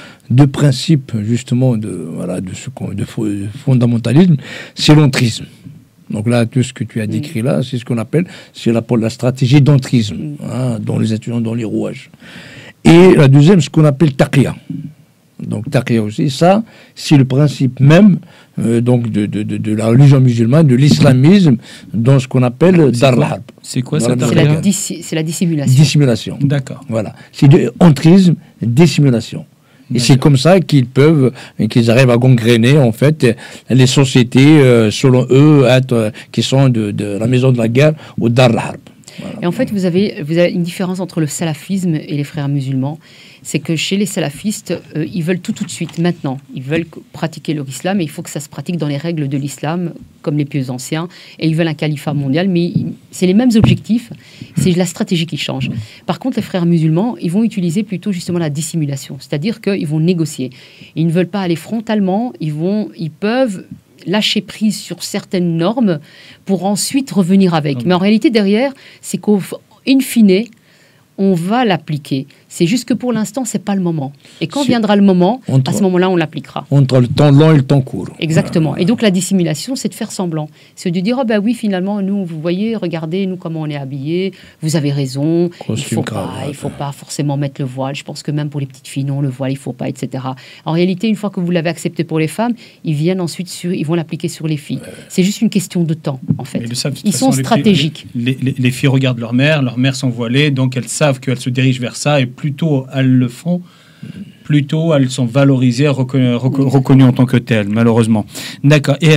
principes, justement, de fondamentalisme. C'est l'entrisme. Donc là, tout ce que tu as décrit là, c'est ce qu'on appelle la stratégie d'entrisme, dans les étudiants, dans les rouages. Et la deuxième, ce qu'on appelle taqiyya. Donc taqiyya aussi, ça, c'est le principe même donc de la religion musulmane, de l'islamisme, dans ce qu'on appelle dar al-harb. C'est quoi ça? C'est la dissimulation. Dissimulation. D'accord. Voilà. C'est de entrisme, dissimulation. Et c'est comme ça qu'ils arrivent à gangréner, en fait, les sociétés, selon eux, qui sont de la maison de la guerre au dar al-harb. Voilà. Et en fait, vous avez une différence entre le salafisme et les frères musulmans. C'est que chez les salafistes, ils veulent tout de suite, maintenant. Ils veulent pratiquer leur islam et il faut que ça se pratique dans les règles de l'islam, comme les pieux anciens. Et ils veulent un califat mondial, mais c'est les mêmes objectifs, c'est la stratégie qui change. Par contre, les frères musulmans, ils vont utiliser plutôt justement la dissimulation. C'est-à-dire qu'ils vont négocier. Ils ne veulent pas aller frontalement, ils peuvent lâcher prise sur certaines normes pour ensuite revenir avec. Mais en réalité, derrière, c'est qu'in fine, on va l'appliquer. C'est juste que pour l'instant, c'est pas le moment. Et quand viendra le moment, à ce moment-là, on l'appliquera. Entre le temps long et le temps court. Exactement. Et donc, la dissimulation, c'est de faire semblant. C'est de dire, oh ben oui, finalement, nous, vous voyez, regardez, nous, comment on est habillés. Vous avez raison. Il faut pas forcément mettre le voile. Je pense que même pour les petites filles, non, le voile, il faut pas, etc. En réalité, une fois que vous l'avez accepté pour les femmes, ils viennent ensuite ils vont l'appliquer sur les filles. C'est juste une question de temps, en fait. Ils sont stratégiques. Les filles regardent leur mère sont voilées, donc elles savent qu'elles se dirigent vers ça, et plutôt elles le font, plutôt elles sont valorisées, reconnues en tant que telles, malheureusement. D'accord. Et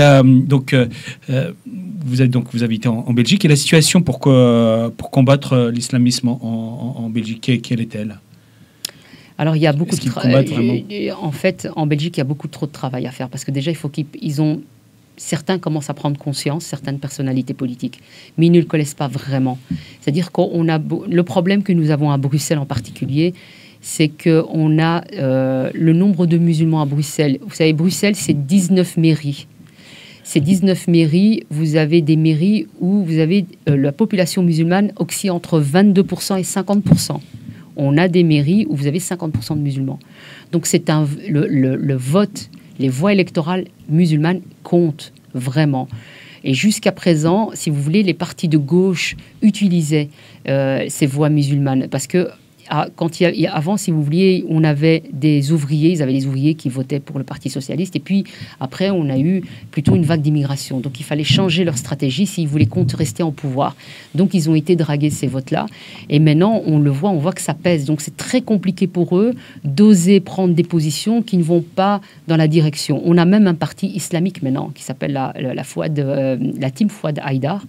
vous habitez en Belgique, et la situation pour combattre l'islamisme en Belgique, quelle est-elle? Alors, il y a beaucoup de travail. En fait, en Belgique, il y a beaucoup trop de travail à faire, parce que déjà, il faut certains commencent à prendre conscience, certaines personnalités politiques, mais ils ne le connaissent pas vraiment. C'est-à-dire le problème que nous avons à Bruxelles en particulier, c'est qu'on a le nombre de musulmans à Bruxelles. Vous savez, Bruxelles, c'est 19 mairies. Ces 19 mairies, vous avez des mairies où vous avez la population musulmane oscille entre 22% et 50%. On a des mairies où vous avez 50% de musulmans. Donc, le vote, les voix électorales musulmanes comptent vraiment. Et jusqu'à présent, si vous voulez, les partis de gauche utilisaient ces voix musulmanes. Parce que avant, si vous vouliez, on avait des ouvriers, ils avaient des ouvriers qui votaient pour le Parti socialiste. Et puis, après, on a eu plutôt une vague d'immigration. Donc, il fallait changer leur stratégie s'ils voulaient rester en pouvoir. Donc, ils ont été dragués, ces votes-là. Et maintenant, on voit que ça pèse. Donc, c'est très compliqué pour eux d'oser prendre des positions qui ne vont pas dans la direction. On a même un parti islamique maintenant qui s'appelle la Team Fouad Haïdar.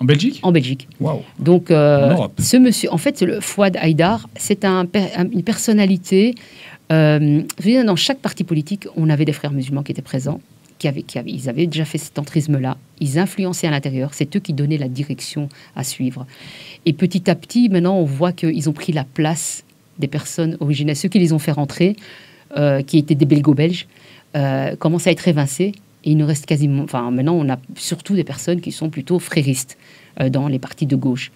En Belgique? En Belgique. Wow. Donc, ce monsieur, en fait, le Fouad Haïdar, c'est une personnalité. Dans chaque parti politique, on avait des frères musulmans qui étaient présents, ils avaient déjà fait cet entrisme-là. Ils influençaient à l'intérieur. C'est eux qui donnaient la direction à suivre. Et petit à petit, maintenant, on voit qu'ils ont pris la place des personnes originaires. Ceux qui les ont fait rentrer, qui étaient des belgo-belges, commencent à être évincés. Et il nous reste quasiment... Enfin, maintenant, on a surtout des personnes qui sont plutôt fréristes dans les partis de gauche.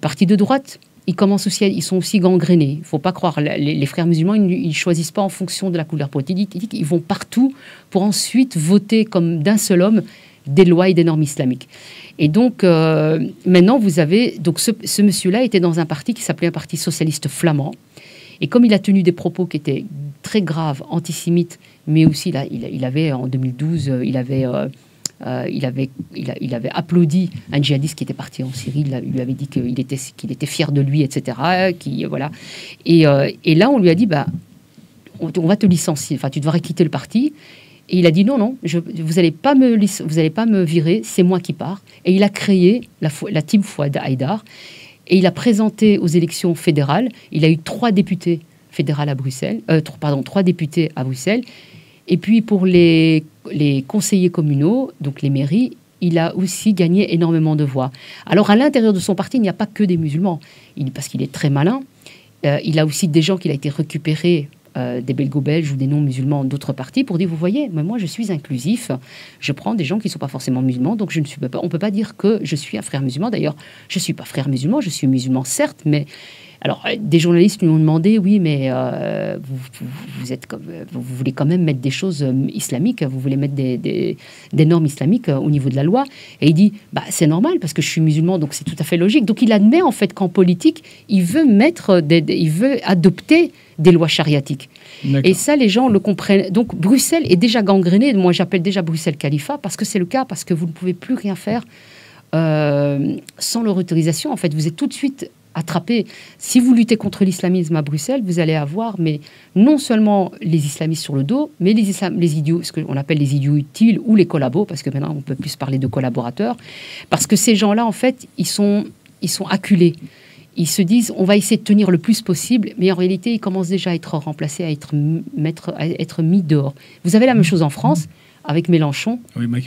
Partis de droite, ils sont aussi gangrénés. Il ne faut pas croire. Les frères musulmans, ils ne choisissent pas en fonction de la couleur politique. Ils vont partout pour ensuite voter comme d'un seul homme des lois et des normes islamiques. Et donc, maintenant, vous avez... Donc, ce monsieur-là était dans un parti qui s'appelait un parti socialiste flamand. Et comme il a tenu des propos qui étaient très graves, antisémites, mais aussi, là, il avait, en 2012, il avait applaudi un djihadiste qui était parti en Syrie. Il lui avait dit qu'il était fier de lui, etc. Voilà. Et là, on lui a dit, on va te licencier. Enfin, tu devrais quitter le parti. Et il a dit non, vous n'allez pas me virer, c'est moi qui pars. Et il a créé la Team Fouad Haïdar. Et il a présenté aux élections fédérales. Il a eu 3 députés fédéraux à Bruxelles, 3 députés à Bruxelles. Et puis pour les conseillers communaux, donc les mairies, il a aussi gagné énormément de voix. Alors à l'intérieur de son parti, il n'y a pas que des musulmans, parce qu'il est très malin. Il a aussi des gens qu'il a été récupérés, des belgo-belges ou des non-musulmans d'autres partis, pour dire, vous voyez, mais moi je suis inclusif, je prends des gens qui ne sont pas forcément musulmans, donc on ne peut pas dire que je suis un frère musulman. D'ailleurs, je ne suis pas frère musulman, je suis musulman certes, mais Alors, des journalistes lui ont demandé, oui, mais vous voulez quand même mettre des choses islamiques, vous voulez mettre des normes islamiques au niveau de la loi. Et il dit, bah, c'est normal, parce que je suis musulman, donc c'est tout à fait logique. Donc, il admet en fait qu'en politique, il veut adopter des lois chariatiques. Et ça, les gens le comprennent. Donc, Bruxelles est déjà gangrénée. Moi, j'appelle déjà Bruxelles califat, parce que c'est le cas, parce que vous ne pouvez plus rien faire sans leur autorisation. En fait, vous êtes tout de suite attrapé. Si vous luttez contre l'islamisme à Bruxelles, vous allez avoir, mais non seulement les islamistes sur le dos, mais les idiots, ce qu'on appelle les idiots utiles ou les collabos, parce que maintenant on peut plus parler de collaborateurs, parce que ces gens-là, en fait, ils sont acculés. Ils se disent, on va essayer de tenir le plus possible, mais en réalité, ils commencent déjà à être remplacés, à être mis dehors. Vous avez la même chose en France, avec Mélenchon. Oui, ma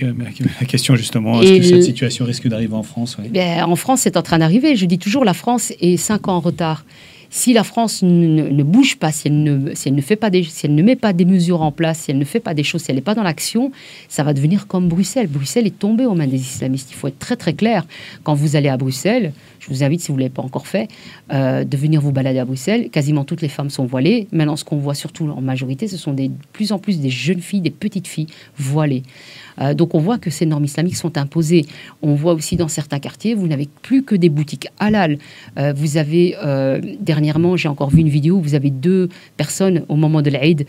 question justement, est-ce que cette situation risque d'arriver en France? Oui. Ben, en France, c'est en train d'arriver. Je dis toujours, la France est 5 ans en retard. Si la France ne bouge pas, si elle ne met pas des mesures en place, si elle ne fait pas des choses, si elle n'est pas dans l'action, ça va devenir comme Bruxelles. Bruxelles est tombée aux mains des islamistes. Il faut être très très clair. Quand vous allez à Bruxelles, je vous invite, si vous ne l'avez pas encore fait, de venir vous balader à Bruxelles. Quasiment toutes les femmes sont voilées. Maintenant, ce qu'on voit surtout en majorité, ce sont de plus en plus des jeunes filles, des petites filles voilées. Donc on voit que ces normes islamiques sont imposées. On voit aussi dans certains quartiers, vous n'avez plus que des boutiques halal. Vous avez, dernièrement, j'ai encore vu une vidéo où vous avez 2 personnes au moment de l'Aïd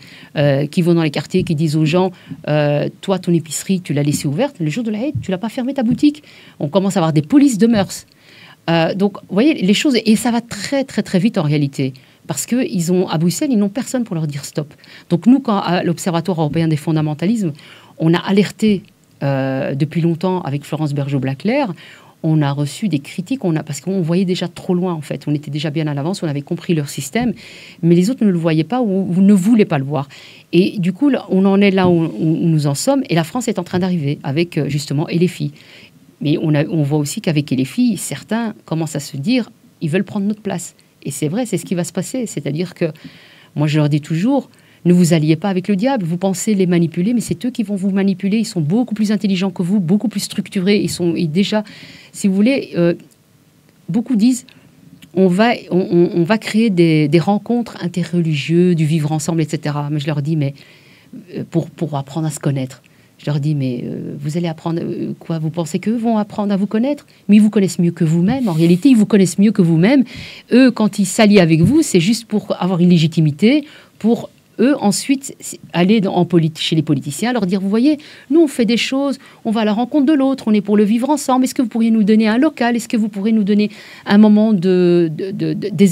qui vont dans les quartiers, qui disent aux gens, toi, ton épicerie, tu l'as laissée ouverte. Le jour de l'Aïd, tu l'as pas fermée ta boutique. On commence à avoir des polices de mœurs. Donc, vous voyez, les choses, et ça va très, très, très vite en réalité. Parce qu'à Bruxelles, ils n'ont personne pour leur dire stop. Donc nous, à l'Observatoire européen des fondamentalismes, on a alerté depuis longtemps avec Florence Bergeau-Blaclair. On a reçu des critiques, parce qu'on voyait déjà trop loin en fait. On était déjà bien à l'avance, on avait compris leur système, mais les autres ne le voyaient pas ou ne voulaient pas le voir. Et du coup, on en est là où nous en sommes, et la France est en train d'arriver avec justement LFI. Mais on voit aussi qu'avec LFI, certains commencent à se dire, ils veulent prendre notre place. Et c'est vrai, c'est ce qui va se passer. C'est-à-dire que, moi je leur dis toujours, ne vous alliez pas avec le diable. Vous pensez les manipuler, mais c'est eux qui vont vous manipuler. Ils sont beaucoup plus intelligents que vous, beaucoup plus structurés. Ils déjà, si vous voulez, beaucoup disent, on va créer des rencontres interreligieuses, du vivre ensemble, etc. Mais je leur dis, mais pour apprendre à se connaître. Je leur dis, mais vous allez apprendre quoi? Vous pensez qu'eux vont apprendre à vous connaître? Mais ils vous connaissent mieux que vous-même. En réalité, ils vous connaissent mieux que vous-même. Eux, quand ils s'allient avec vous, c'est juste pour avoir une légitimité, pour eux, ensuite, aller chez les politiciens, leur dire, vous voyez, nous, on fait des choses, on va à la rencontre de l'autre, on est pour le vivre ensemble. Est-ce que vous pourriez nous donner un local? Est-ce que vous pourriez nous donner un moment des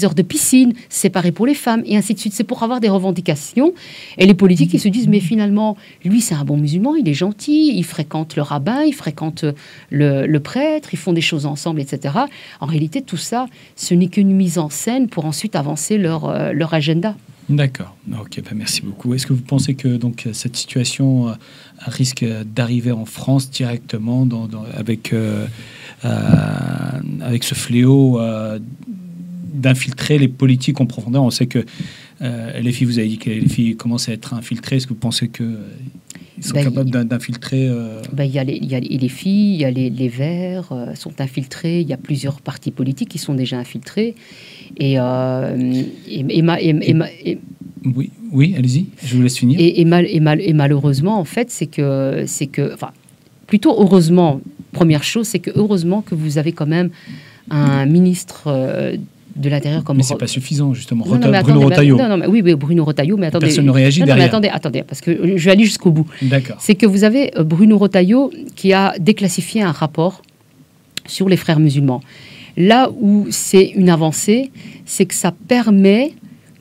heures de piscine séparées pour les femmes? Et ainsi de suite. C'est pour avoir des revendications. Et les politiques, ils se disent, mais finalement, lui, c'est un bon musulman, il est gentil, il fréquente le rabbin, il fréquente le prêtre, ils font des choses ensemble, etc. En réalité, tout ça, ce n'est qu'une mise en scène pour ensuite avancer leur agenda. D'accord. Ok, merci beaucoup. Est-ce que vous pensez que donc cette situation risque d'arriver en France directement avec ce fléau d'infiltrer les politiques en profondeur? On sait que LFI, vous avez dit que LFI commence à être infiltré. Est-ce que vous pensez qu'ils sont capables d'infiltrer il y a les filles, il y a les Verts sont infiltrés. Il y a plusieurs partis politiques qui sont déjà infiltrés. Oui, allez-y, je vous laisse finir. Et malheureusement, en fait, c'est que, enfin, plutôt heureusement, première chose, c'est que heureusement que vous avez quand même un ministre de l'Intérieur comme... Mais c'est pas suffisant, justement. Bruno Retailleau. Oui, Bruno Retailleau, mais attendez... Personne ne réagit derrière. Mais attendez, parce que je vais aller jusqu'au bout. D'accord. C'est que vous avez Bruno Retailleau qui a déclassifié un rapport sur les frères musulmans. Là où c'est une avancée, c'est que ça permet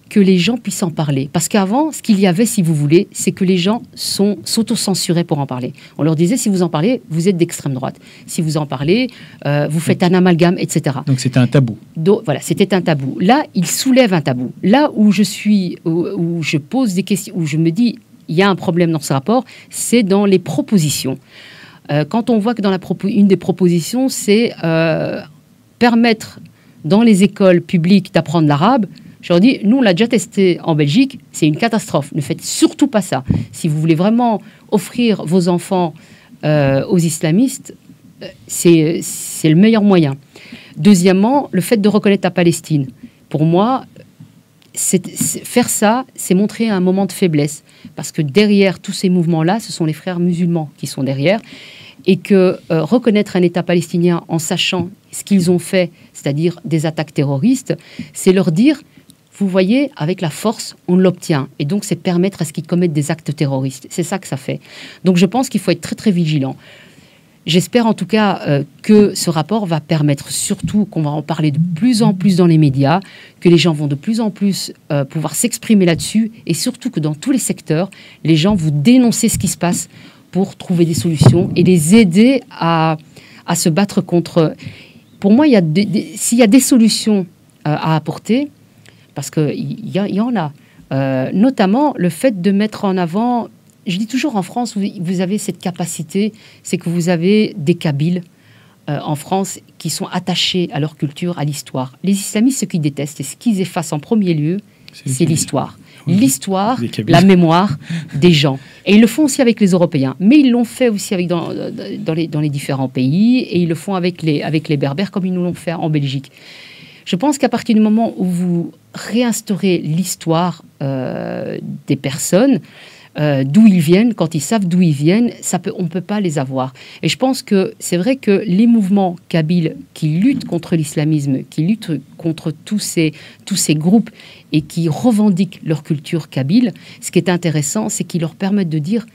que les gens puissent en parler. Parce qu'avant, ce qu'il y avait, si vous voulez, c'est que les gens s'auto-censuraient pour en parler. On leur disait, si vous en parlez, vous êtes d'extrême droite. Si vous en parlez, vous faites un amalgame, etc. Donc c'était un tabou. Donc, voilà, c'était un tabou. Là, il soulève un tabou. Là où je pose des questions, où je me dis, il y a un problème dans ce rapport, c'est dans les propositions. Quand on voit que dans une des propositions, c'est permettre dans les écoles publiques d'apprendre l'arabe, je leur dis, nous, on l'a déjà testé en Belgique, c'est une catastrophe. Ne faites surtout pas ça. Si vous voulez vraiment offrir vos enfants aux islamistes, c'est le meilleur moyen. Deuxièmement, le fait de reconnaître la Palestine. Pour moi, faire ça, c'est montrer un moment de faiblesse. Parce que derrière tous ces mouvements-là, ce sont les frères musulmans qui sont derrière. Et que reconnaître un État palestinien en sachant ce qu'ils ont fait, c'est-à-dire des attaques terroristes, c'est leur dire, vous voyez, avec la force, on l'obtient. Et donc, c'est permettre à ce qu'ils commettent des actes terroristes. C'est ça que ça fait. Donc, je pense qu'il faut être très, très vigilant. J'espère en tout cas que ce rapport va permettre surtout qu'on va en parler de plus en plus dans les médias, que les gens vont de plus en plus pouvoir s'exprimer là-dessus, et surtout que dans tous les secteurs, les gens vont dénoncer ce qui se passe pour trouver des solutions et les aider à se battre contre... Pour moi, s'il y a des solutions à apporter, parce qu'il y en a, notamment le fait de mettre en avant... Je dis toujours, en France, vous avez cette capacité, c'est que vous avez des Kabyles en France qui sont attachés à leur culture, à l'histoire. Les islamistes, ce qu'ils détestent et ce qu'ils effacent en premier lieu, c'est l'histoire. Oui. L'histoire, la mémoire des gens. Et ils le font aussi avec les Européens. Mais ils l'ont fait aussi dans les différents pays, et ils le font avec les Berbères, comme ils nous l'ont fait en Belgique. Je pense qu'à partir du moment où vous réinstaurez l'histoire des personnes, d'où ils viennent, quand ils savent d'où ils viennent, on ne peut pas les avoir. Et je pense que c'est vrai que les mouvements kabyles qui luttent contre l'islamisme, qui luttent contre tous ces groupes et qui revendiquent leur culture kabyle, ce qui est intéressant, c'est qu'ils leur permettent de dire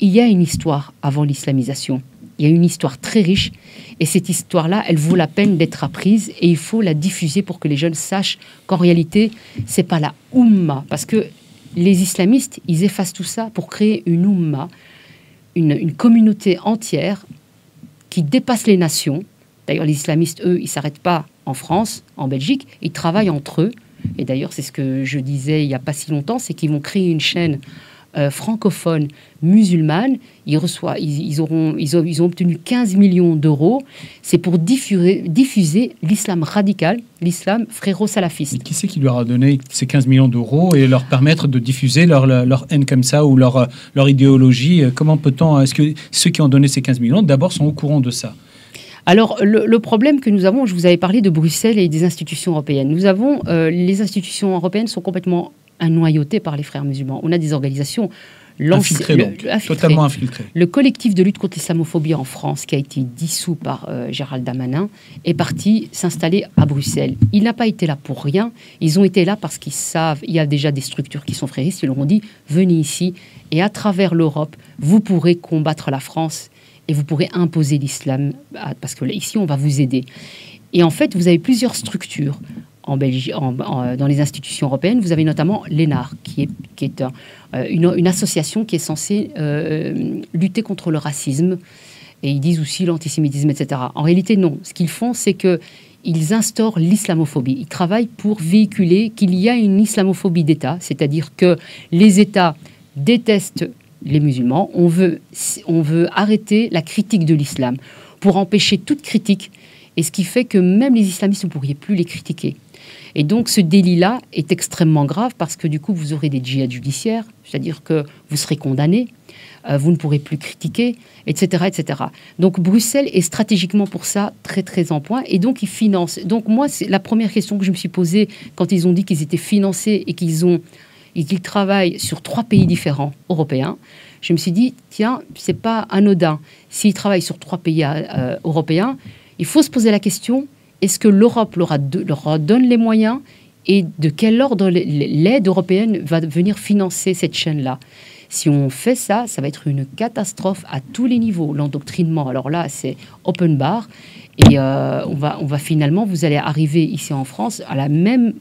il y a une histoire avant l'islamisation. Il y a une histoire très riche, et cette histoire-là, elle vaut la peine d'être apprise, et il faut la diffuser pour que les jeunes sachent qu'en réalité, c'est pas la Oumma, parce que les islamistes, ils effacent tout ça pour créer une Oumma, une communauté entière qui dépasse les nations. D'ailleurs, les islamistes, eux, ils ne s'arrêtent pas en France, en Belgique, ils travaillent entre eux. Et d'ailleurs, c'est ce que je disais il n'y a pas si longtemps, c'est qu'ils vont créer une chaîne francophone musulmane. Ils ont obtenu 15 millions d'euros. C'est pour diffuser l'islam radical, l'islam frérot-salafiste. Mais qui c'est qui leur a donné ces 15 millions d'euros et leur permettre de diffuser leur haine comme ça, ou leur idéologie? Comment peut-on... Est-ce que ceux qui ont donné ces 15 millions, d'abord, sont au courant de ça? Alors, le problème que nous avons, je vous avais parlé de Bruxelles et des institutions européennes. Nous avons... les institutions européennes sont complètement noyautées par les frères musulmans. On a des organisations... Totalement infiltré. Le collectif de lutte contre l'islamophobie en France, qui a été dissous par Gérald Darmanin, est parti s'installer à Bruxelles. Il n'a pas été là pour rien. Ils ont été là parce qu'ils savent, il y a déjà des structures qui sont fréristes. Ils leur ont dit, venez ici, et à travers l'Europe, vous pourrez combattre la France et vous pourrez imposer l'islam, parce que là, ici, on va vous aider. Et en fait, vous avez plusieurs structures en Belgique, dans les institutions européennes. Vous avez notamment l'ENAR, qui est une association qui est censée lutter contre le racisme, et ils disent aussi l'antisémitisme, etc. En réalité, non. Ce qu'ils font, c'est qu'ils instaurent l'islamophobie. Ils travaillent pour véhiculer qu'il y a une islamophobie d'État, c'est-à-dire que les États détestent les musulmans. On veut arrêter la critique de l'islam pour empêcher toute critique, et ce qui fait que même les islamistes, vous ne pourriez plus les critiquer. Et donc, ce délit-là est extrêmement grave, parce que du coup, vous aurez des djihad judiciaires, c'est-à-dire que vous serez condamné, vous ne pourrez plus critiquer, etc., etc. Donc, Bruxelles est stratégiquement pour ça très, très en point, et donc ils financent. Donc, moi, c'est la première question que je me suis posée quand ils ont dit qu'ils étaient financés et qu'ils travaillent sur 3 pays différents européens. Je me suis dit, tiens, c'est pas anodin. S'ils travaillent sur 3 pays européens, il faut se poser la question, est-ce que l'Europe leur donne les moyens, et de quel ordre l'aide européenne va venir financer cette chaîne-là? Si on fait ça, ça va être une catastrophe à tous les niveaux. L'endoctrinement, alors là, c'est open bar, et on va finalement, vous allez arriver ici en France à la même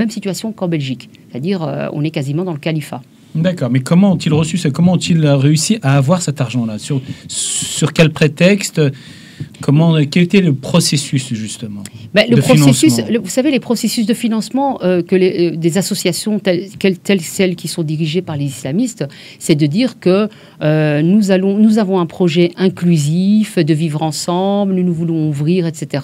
situation qu'en Belgique. C'est-à-dire, on est quasiment dans le califat. D'accord, mais comment ont-ils reçu ça? Comment ont-ils réussi à avoir cet argent-là? Sur quel prétexte? Quel était le processus, justement, le processus, vous savez, les processus de financement des associations telles celles qui sont dirigées par les islamistes, c'est de dire que nous avons un projet inclusif de vivre ensemble, nous voulons ouvrir, etc.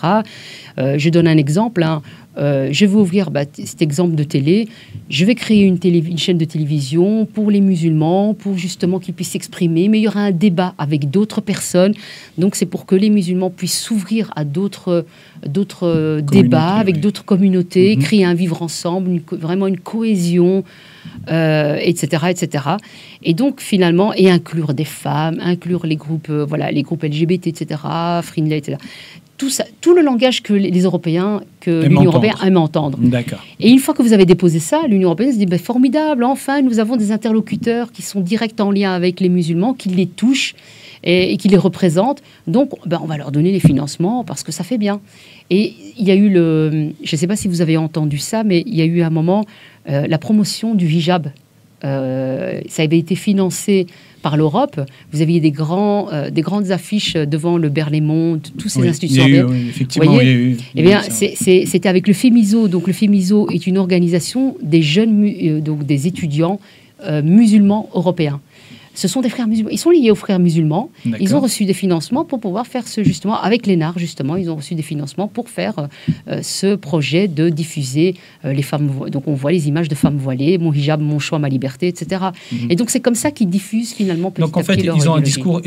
Je donne un exemple. Hein. Je vais ouvrir cet exemple de télé. Je vais créer une chaîne de télévision pour les musulmans, pour justement qu'ils puissent s'exprimer. Mais il y aura un débat avec d'autres personnes. Donc, c'est pour que les musulmans puissent s'ouvrir à d'autres débats avec d'autres communautés, créer un vivre ensemble, vraiment une cohésion, etc., etc. Et donc, finalement, et inclure des femmes, inclure les groupes LGBT, etc., Friendly, etc. Tout ça, tout le langage que les Européens, que l'Union européenne aime entendre. D'accord. Et une fois que vous avez déposé ça, l'Union européenne se dit formidable, enfin, nous avons des interlocuteurs qui sont directs en lien avec les musulmans, qui les touchent et qui les représentent. Donc, on va leur donner les financements parce que ça fait bien. Et il y a eu je ne sais pas si vous avez entendu ça, mais il y a eu un moment la promotion du hijab. Ça avait été financé par l'Europe. Vous aviez des grandes affiches devant le Berlaymont, tous ces institutions. Effectivement, il y a eu. Eh bien, c'était avec le FEMISO. Donc, le FEMISO est une organisation des jeunes, donc des étudiants musulmans européens. Ce sont des frères musulmans. Ils sont liés aux frères musulmans. Ils ont reçu des financements pour pouvoir faire justement, avec l'ENAR, justement, ils ont reçu des financements pour faire ce projet de diffuser les femmes. Donc, on voit les images de femmes voilées, mon hijab, mon choix, ma liberté, etc. Et donc, c'est comme ça qu'ils diffusent finalement petit à petit. Donc, en fait, ils ont un discours,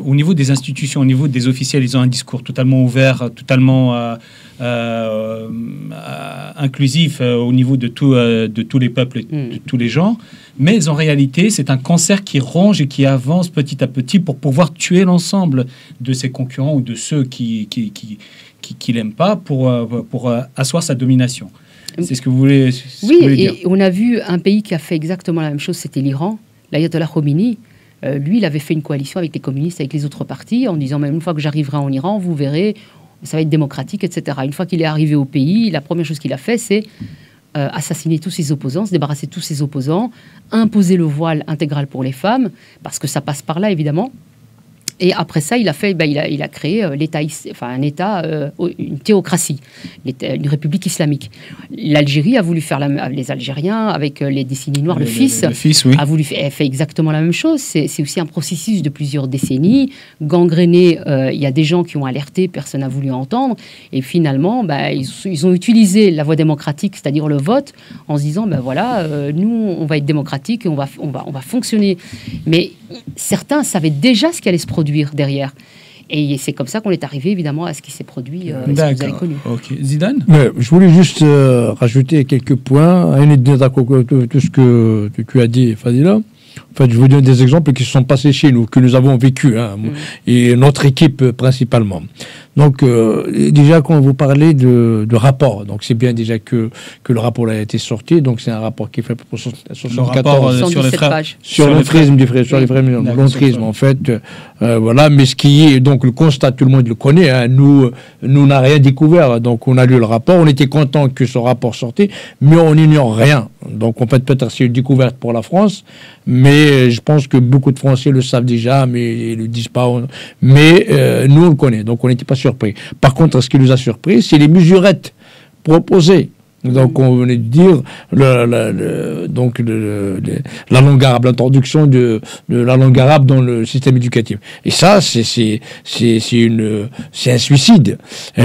au niveau des institutions, au niveau des officiels, ils ont un discours totalement ouvert, totalement inclusif au niveau de tous les peuples, de tous les genres. Mais en réalité, c'est un cancer qui ronge et qui avance petit à petit pour pouvoir tuer l'ensemble de ses concurrents ou de ceux qui l'aiment pas pour asseoir sa domination. C'est ce que vous voulez dire. Oui, et on a vu un pays qui a fait exactement la même chose, c'était l'Iran. L'ayatollah Khomeini, lui, il avait fait une coalition avec les communistes, avec les autres partis, en disant, même une fois que j'arriverai en Iran, vous verrez, ça va être démocratique, etc. Une fois qu'il est arrivé au pays, la première chose qu'il a fait, c'est assassiner tous ses opposants, se débarrasser de tous ses opposants, imposer le voile intégral pour les femmes, parce que ça passe par là, évidemment. Et après ça, il a créé une théocratie, une république islamique. L'Algérie a voulu faire les Algériens avec les décennies noires. Le fils oui. a fait exactement la même chose. C'est aussi un processus de plusieurs décennies, gangréné. Il y a des gens qui ont alerté, personne n'a voulu entendre. Et finalement, ils ont utilisé la voie démocratique, c'est-à-dire le vote, en se disant, nous, on va être démocratique et on va fonctionner. Mais certains savaient déjà ce qui allait se produire derrière. Et c'est comme ça qu'on est arrivé, évidemment, à ce qui s'est produit, ce que vous avez connu. Okay. Zidane ? Je voulais juste rajouter quelques points. Tout ce que tu as dit, Fadila. En fait, je vous donne des exemples qui se sont passés chez nous, que nous avons vécu, et notre équipe principalement. Donc, déjà, quand vous parlez de rapport, donc c'est bien déjà que le rapport a été sorti, donc c'est un rapport qui fait pour 74 sur les frères, sur l'entrisme des frères, sur les frères musulmans, l'entrisme en fait, voilà. Mais ce qui est donc le constat, tout le monde le connaît. Nous n'a rien découvert, donc on a lu le rapport, on était content que ce rapport sortait, mais on n'ignore rien. Donc en fait, peut-être c'est une découverte pour la France, mais je pense que beaucoup de Français le savent déjà, mais ils le disent pas. Mais nous on le connaît, donc on n'était pas surpris. Par contre, ce qui nous a surpris, c'est les mesurettes proposées. Donc, on venait de dire la langue arabe, l'introduction de la langue arabe dans le système éducatif. Et ça, c'est un suicide.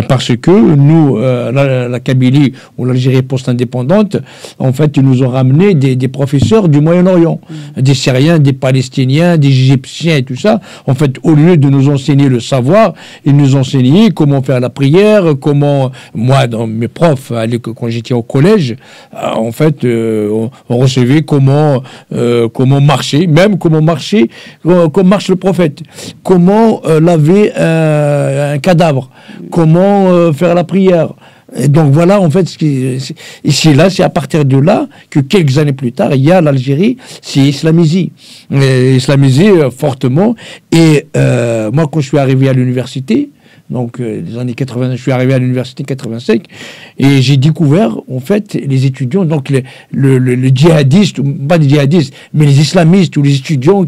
Parce que nous, la Kabylie ou l'Algérie post-indépendante, en fait, ils nous ont ramené des professeurs du Moyen-Orient, des Syriens, des Palestiniens, des Égyptiens et tout ça. En fait, au lieu de nous enseigner le savoir, ils nous enseignaient comment faire la prière, moi, dans mes profs, quand j'étais au collège, en fait, on recevait comment marcher, même comment marche le prophète, comment laver un cadavre, comment faire la prière. Et donc voilà, en fait, c'est à partir de là que quelques années plus tard, il y a l'Algérie, c'est islamisé fortement. Et moi, quand je suis arrivé à l'université, donc les années 80, je suis arrivé à l'université 85 et j'ai découvert en fait les étudiants, donc le djihadiste, pas les djihadistes, mais les islamistes ou les étudiants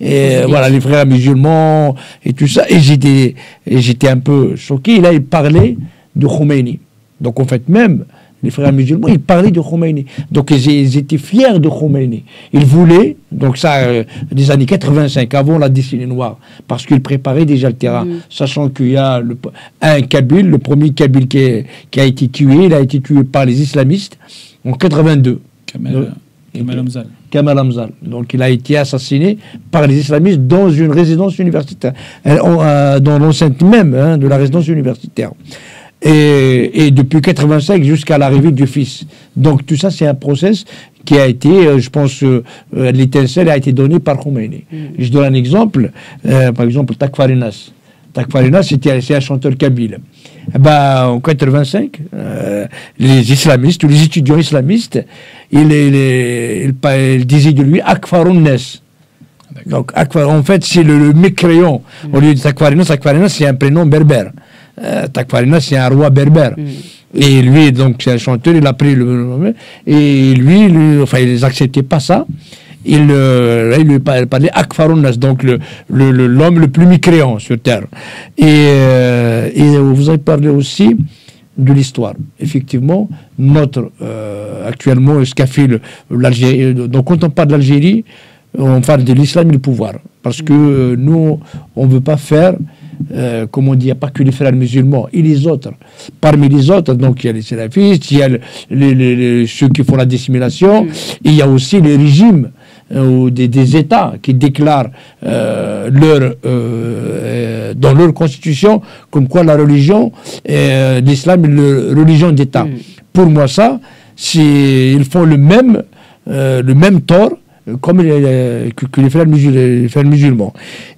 voilà, les frères musulmans et tout ça. Et j'étais un peu choqué. Et là, il parlait de Khomeini. Donc en fait, même les frères musulmans, ils parlaient de Khomeini. Donc ils étaient fiers de Khomeini. Ils voulaient, donc ça, des années 85, avant la décennie noire, parce qu'ils préparaient déjà le terrain, sachant qu'il y a un Kabyle, le premier Kabyle qui a été tué, il a été tué par les islamistes en 82. Kamal Hamzal. Kamal Hamzal. Donc il a été assassiné par les islamistes dans une résidence universitaire, dans l'enceinte même de la résidence universitaire. Et depuis 85 jusqu'à l'arrivée du fils. Donc tout ça, c'est un process qui a été, je pense, l'étincelle a été donnée par Khomeini. Je donne un exemple, par exemple, Takfarinas. Takfarinas, c'est un chanteur kabyle. En 85, les islamistes, ou les étudiants islamistes, ils disaient de lui Akfarounnes. Donc, en fait, c'est le mécréant. Au lieu de Takfarinas, Takfarinas, c'est un prénom berbère. Takfarinas, c'est un roi berbère. Et lui, donc, c'est un chanteur, il a pris le nom. Et lui, enfin, ils n'acceptaient pas ça. Il parlait Akfarounas, donc l'homme le plus mécréant sur Terre. Et vous avez parlé aussi de l'histoire. Effectivement, actuellement, ce qu'a fait l'Algérie. Donc, quand on parle d'Algérie, on parle de l'islam et du pouvoir. Parce que nous, on ne veut pas faire, comme on dit, il n'y a pas que les frères musulmans, et les autres. Parmi les autres, donc il y a les salafistes, il y a ceux qui font la dissimulation, et il y a aussi les régimes ou des États qui déclarent dans leur constitution comme quoi la religion, l'islam est une religion d'État. Pour moi, ça, ils font le même tort comme que les frères musulmans.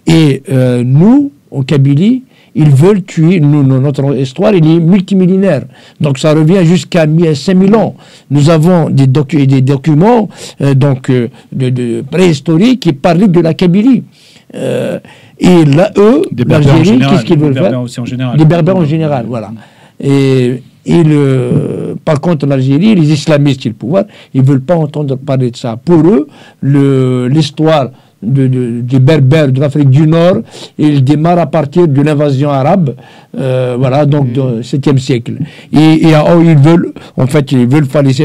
Et nous, en Kabylie, ils veulent tuer, notre histoire, il est multimillénaire. Donc ça revient jusqu'à 5000 ans. Nous avons des documents préhistoriques qui parlent de la Kabylie. Et là, eux, l'Algérie, qu'est-ce qu'ils veulent faire? Les Berbères en général, voilà. Et par contre, l'Algérie, les islamistes et le pouvoir, ils ne veulent pas entendre parler de ça. Pour eux, l'histoire des Berbères de l'Afrique du Nord, il démarre à partir de l'invasion arabe, voilà, donc du 7e siècle. Et ils veulent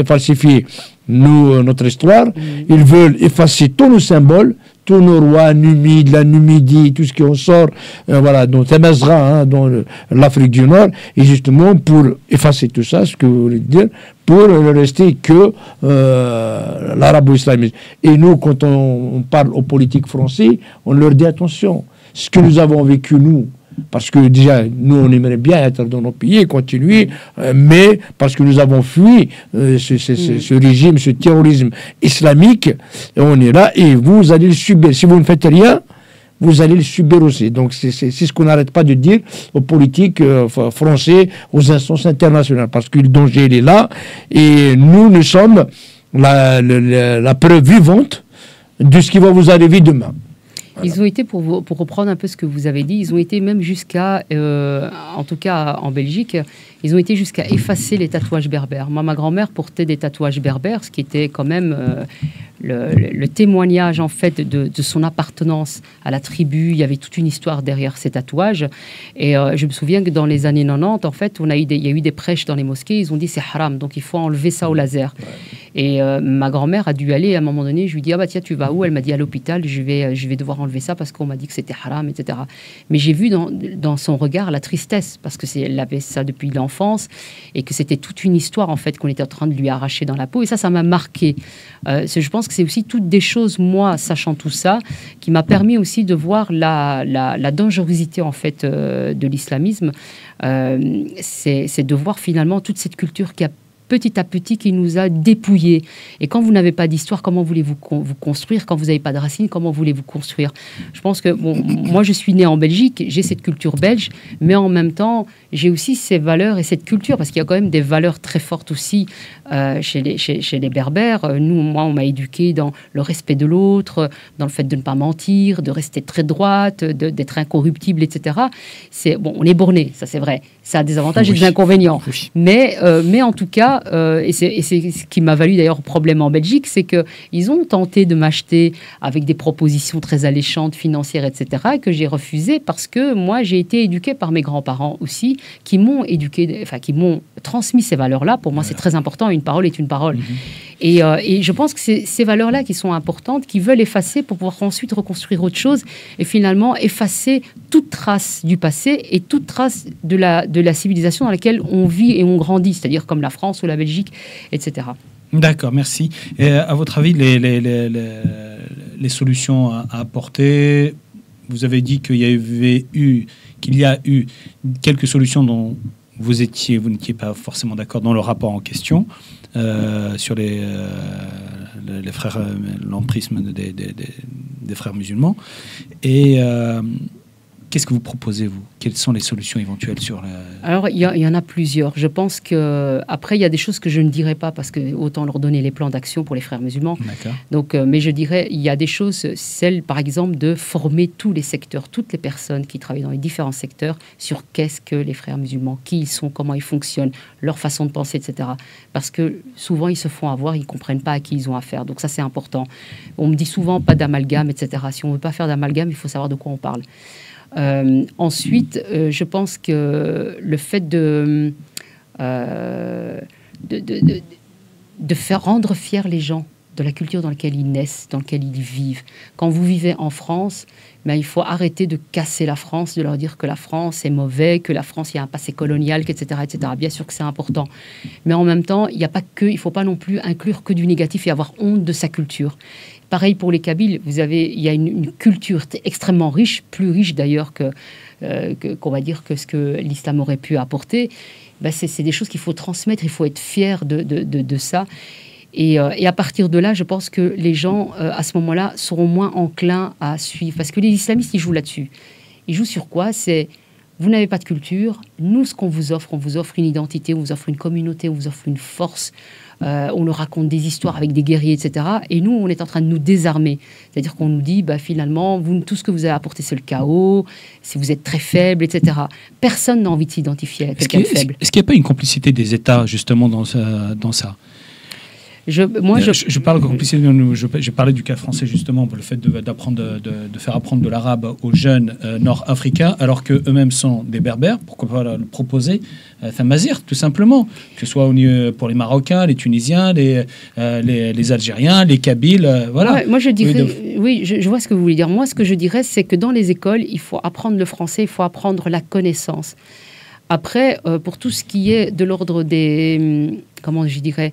falsifier notre histoire, ils veulent effacer tous nos symboles, tous nos rois, Numide, la Numidie, tout ce qui en sort, voilà, donc Temesra, dans l'Afrique du Nord, et justement pour effacer tout ça, ce que vous voulez dire, pour ne rester que l'arabo-islamisme. Et nous, quand on parle aux politiques français, on leur dit attention, ce que nous avons vécu, nous, parce que déjà, nous, on aimerait bien être dans nos pays et continuer, mais parce que nous avons fui ce régime, ce terrorisme islamique, et on est là, et vous allez le subir. Si vous ne faites rien, vous allez le subir aussi. Donc, c'est ce qu'on n'arrête pas de dire aux politiques français, aux instances internationales, parce que le danger, il est là, et nous sommes la preuve vivante de ce qui va vous arriver demain. Voilà. Ils ont été, pour reprendre un peu ce que vous avez dit, ils ont été même jusqu'à, en tout cas en Belgique, ils ont été jusqu'à effacer les tatouages berbères. Moi, ma grand-mère portait des tatouages berbères, ce qui était quand même le témoignage en fait de son appartenance à la tribu. Il y avait toute une histoire derrière ces tatouages. Et je me souviens que dans les années 90, en fait, il y a eu des prêches dans les mosquées. Ils ont dit c'est haram, donc il faut enlever ça au laser. Et ma grand-mère a dû aller à un moment donné. Je lui dis ah bah tiens, tu vas où? Elle m'a dit à l'hôpital. Je vais devoir enlever ça parce qu'on m'a dit que c'était haram, etc. Mais j'ai vu dans son regard la tristesse parce que elle avait ça depuis l'enfance et que c'était toute une histoire en fait qu'on était en train de lui arracher dans la peau. Et ça m'a marqué. Je pense que c'est aussi toutes des choses, moi, sachant tout ça, qui m'a permis aussi de voir la dangerosité en fait de l'islamisme. C'est de voir finalement toute cette culture qui a petit à petit qui nous a dépouillés. Et quand vous n'avez pas d'histoire, comment voulez-vous vous construire? Quand vous n'avez pas de racines, comment voulez-vous construire? Je pense que, bon, moi je suis né en Belgique, j'ai cette culture belge, mais en même temps, j'ai aussi ces valeurs et cette culture, parce qu'il y a quand même des valeurs très fortes aussi chez les Berbères. Moi, on m'a éduqué dans le respect de l'autre, dans le fait de ne pas mentir, de rester très droite, d'être incorruptible, etc. Bon, on est borné, ça c'est vrai. Ça a des avantages et des inconvénients. Mais en tout cas, ça, et c'est ce qui m'a valu d'ailleurs problème en Belgique, c'est qu'ils ont tenté de m'acheter avec des propositions très alléchantes, financières, etc., que j'ai refusé parce que moi, j'ai été éduquée par mes grands-parents aussi, qui m'ont éduquée, enfin, qui m'ont transmis ces valeurs-là. Pour moi, c'est très important. Une parole est une parole. Et je pense que c'est ces valeurs-là qui sont importantes, qui veulent effacer pour pouvoir ensuite reconstruire autre chose et finalement effacer toute trace du passé et toute trace de la civilisation dans laquelle on vit et on grandit, c'est-à-dire comme la France ou la Belgique, etc. D'accord, merci. Et à votre avis, les solutions à apporter, vous avez dit qu'il y a eu quelques solutions dont vous n'étiez pas forcément d'accord dans le rapport en question, sur les frères, l'emprisme des frères musulmans. Et qu'est-ce que vous proposez, vous? Quelles sont les solutions éventuelles sur la... Alors, il y en a plusieurs. Je pense qu'après, il y a des choses que je ne dirais pas parce que autant leur donner les plans d'action pour les frères musulmans. Donc, mais je dirais, il y a des choses, celles, par exemple, de former tous les secteurs, toutes les personnes qui travaillent dans les différents secteurs sur qu'est-ce que les frères musulmans, qui ils sont, comment ils fonctionnent, leur façon de penser, etc. Parce que souvent, ils se font avoir, ils ne comprennent pas à qui ils ont affaire. Donc ça, c'est important. On me dit souvent pas d'amalgame, etc. Si on ne veut pas faire d'amalgame, il faut savoir de quoi on parle. Ensuite, je pense que le fait de faire rendre fiers les gens de la culture dans laquelle ils naissent, dans laquelle ils vivent. Quand vous vivez en France, ben, il faut arrêter de casser la France, de leur dire que la France est mauvais, que la France, il y a un passé colonial, etc., etc. Bien sûr que c'est important. Mais en même temps, il ne faut pas non plus inclure que du négatif et avoir honte de sa culture. Pareil pour les Kabyles, il y a une culture extrêmement riche, plus riche d'ailleurs qu'on va dire que ce que l'islam aurait pu apporter. Ben c'est des choses qu'il faut transmettre, il faut être fier de ça. Et à partir de là, je pense que les gens, à ce moment-là, seront moins enclins à suivre. Parce que les islamistes, ils jouent là-dessus. Ils jouent sur quoi? C'est, vous n'avez pas de culture, nous, ce qu'on vous offre, on vous offre une identité, on vous offre une communauté, on vous offre une force. On leur raconte des histoires avec des guerriers, etc. Et nous, on est en train de nous désarmer. C'est-à-dire qu'on nous dit, bah, finalement, tout ce que vous avez apporté, c'est le chaos, si vous êtes très faible, etc. Personne n'a envie de s'identifier à quelqu'un de faible. Est-ce qu'il n'y a pas une complicité des États, justement, dans ça? Je parle de complicité. J'ai parlé du cas français, justement, pour le fait de faire apprendre de l'arabe aux jeunes nord-africains, alors qu'eux-mêmes sont des berbères. Pourquoi pas leur proposer Thamazir, tout simplement, que ce soit pour les Marocains, les Tunisiens, les Algériens, les Kabyles, voilà. Ouais, moi, je dirais, oui, je vois ce que vous voulez dire. Moi, ce que je dirais, c'est que dans les écoles, il faut apprendre le français, il faut apprendre la connaissance. Après, pour tout ce qui est de l'ordre des... comment je dirais,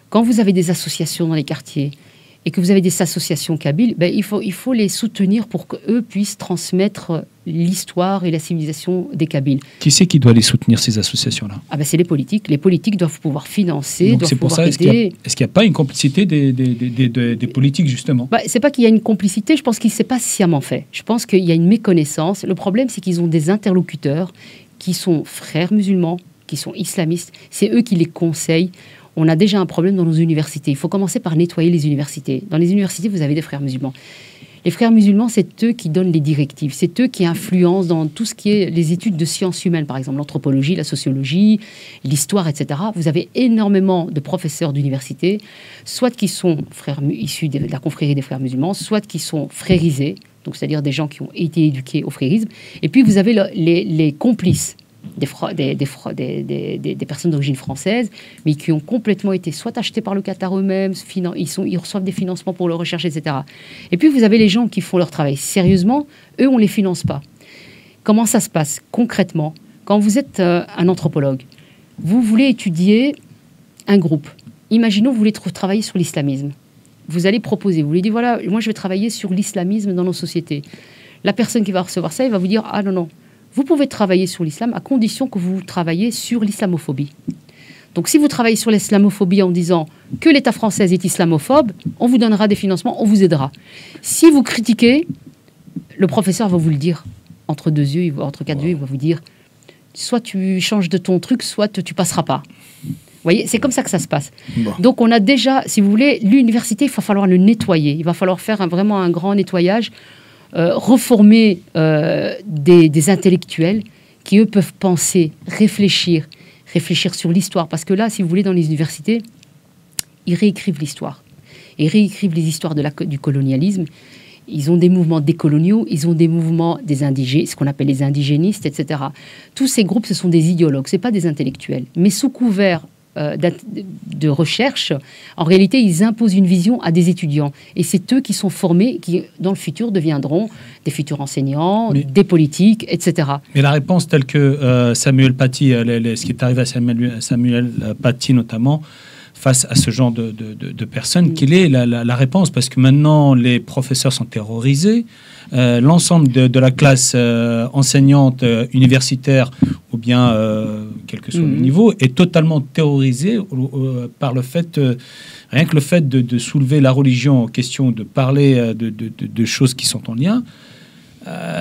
quand vous avez des associations dans les quartiers et que vous avez des associations kabyles, ben, il faut les soutenir pour qu'eux puissent transmettre l'histoire et la civilisation des Kabyles. Qui c'est qui doit les soutenir, ces associations-là? Ben, c'est les politiques. Les politiques doivent pouvoir financer, donc doivent c'est pour pouvoir ça, aider. Est-ce qu'il n'y a pas une complicité des politiques, justement? Ben, c'est pas qu'il y a une complicité, je pense qu'il ne s'est pas sciemment fait. Je pense qu'il y a une méconnaissance. Le problème, c'est qu'ils ont des interlocuteurs qui sont frères musulmans, qui sont islamistes. C'est eux qui les conseillent. On a déjà un problème dans nos universités. Il faut commencer par nettoyer les universités. Dans les universités, vous avez des frères musulmans. Les frères musulmans, c'est eux qui donnent les directives. C'est eux qui influencent dans tout ce qui est les études de sciences humaines, par exemple l'anthropologie, la sociologie, l'histoire, etc. Vous avez énormément de professeurs d'université, soit qui sont issus de la confrérie des frères musulmans, soit qui sont frérisés, donc c'est-à-dire des gens qui ont été éduqués au frérisme. Et puis vous avez les complices. Des personnes d'origine française, mais qui ont complètement été soit achetés par le Qatar eux-mêmes, ils reçoivent des financements pour leur recherche, etc. Et puis vous avez les gens qui font leur travail sérieusement, eux, on ne les finance pas. Comment ça se passe concrètement? Quand vous êtes un anthropologue, vous voulez étudier un groupe. Imaginons que vous voulez travailler sur l'islamisme. Vous allez proposer, vous lui dites, voilà, moi je vais travailler sur l'islamisme dans nos sociétés. La personne qui va recevoir ça, elle va vous dire, ah non, vous pouvez travailler sur l'islam à condition que vous travaillez sur l'islamophobie. Donc si vous travaillez sur l'islamophobie en disant que l'État français est islamophobe, on vous donnera des financements, on vous aidera. Si vous critiquez, le professeur va vous le dire entre deux yeux, entre quatre yeux, il va vous dire soit tu changes de ton truc, soit tu passeras pas. Vous voyez, c'est comme ça que ça se passe. Bon. Donc on a déjà, si vous voulez, l'université, il va falloir le nettoyer. Il va falloir faire vraiment un grand nettoyage. Reformer des intellectuels qui, eux, peuvent penser, réfléchir, réfléchir sur l'histoire. Parce que là, si vous voulez, dans les universités, ils réécrivent l'histoire. Ils réécrivent les histoires du colonialisme. Ils ont des mouvements décoloniaux, ils ont des mouvements des indigènes, ce qu'on appelle les indigénistes, etc. Tous ces groupes, ce sont des idéologues, ce n'est pas des intellectuels. Mais sous couvert de recherche, en réalité, ils imposent une vision à des étudiants. Et c'est eux qui sont formés, qui, dans le futur, deviendront des futurs enseignants, des politiques, etc. Mais la réponse telle que Samuel Paty, ce qui est arrivé à Samuel Paty notamment, face à ce genre de personnes, quelle est la réponse? Parce que maintenant, les professeurs sont terrorisés, l'ensemble de la classe enseignante, universitaire, ou bien, quel que soit le niveau, est totalement terrorisé par le fait, rien que le fait de soulever la religion en question, de parler de choses qui sont en lien,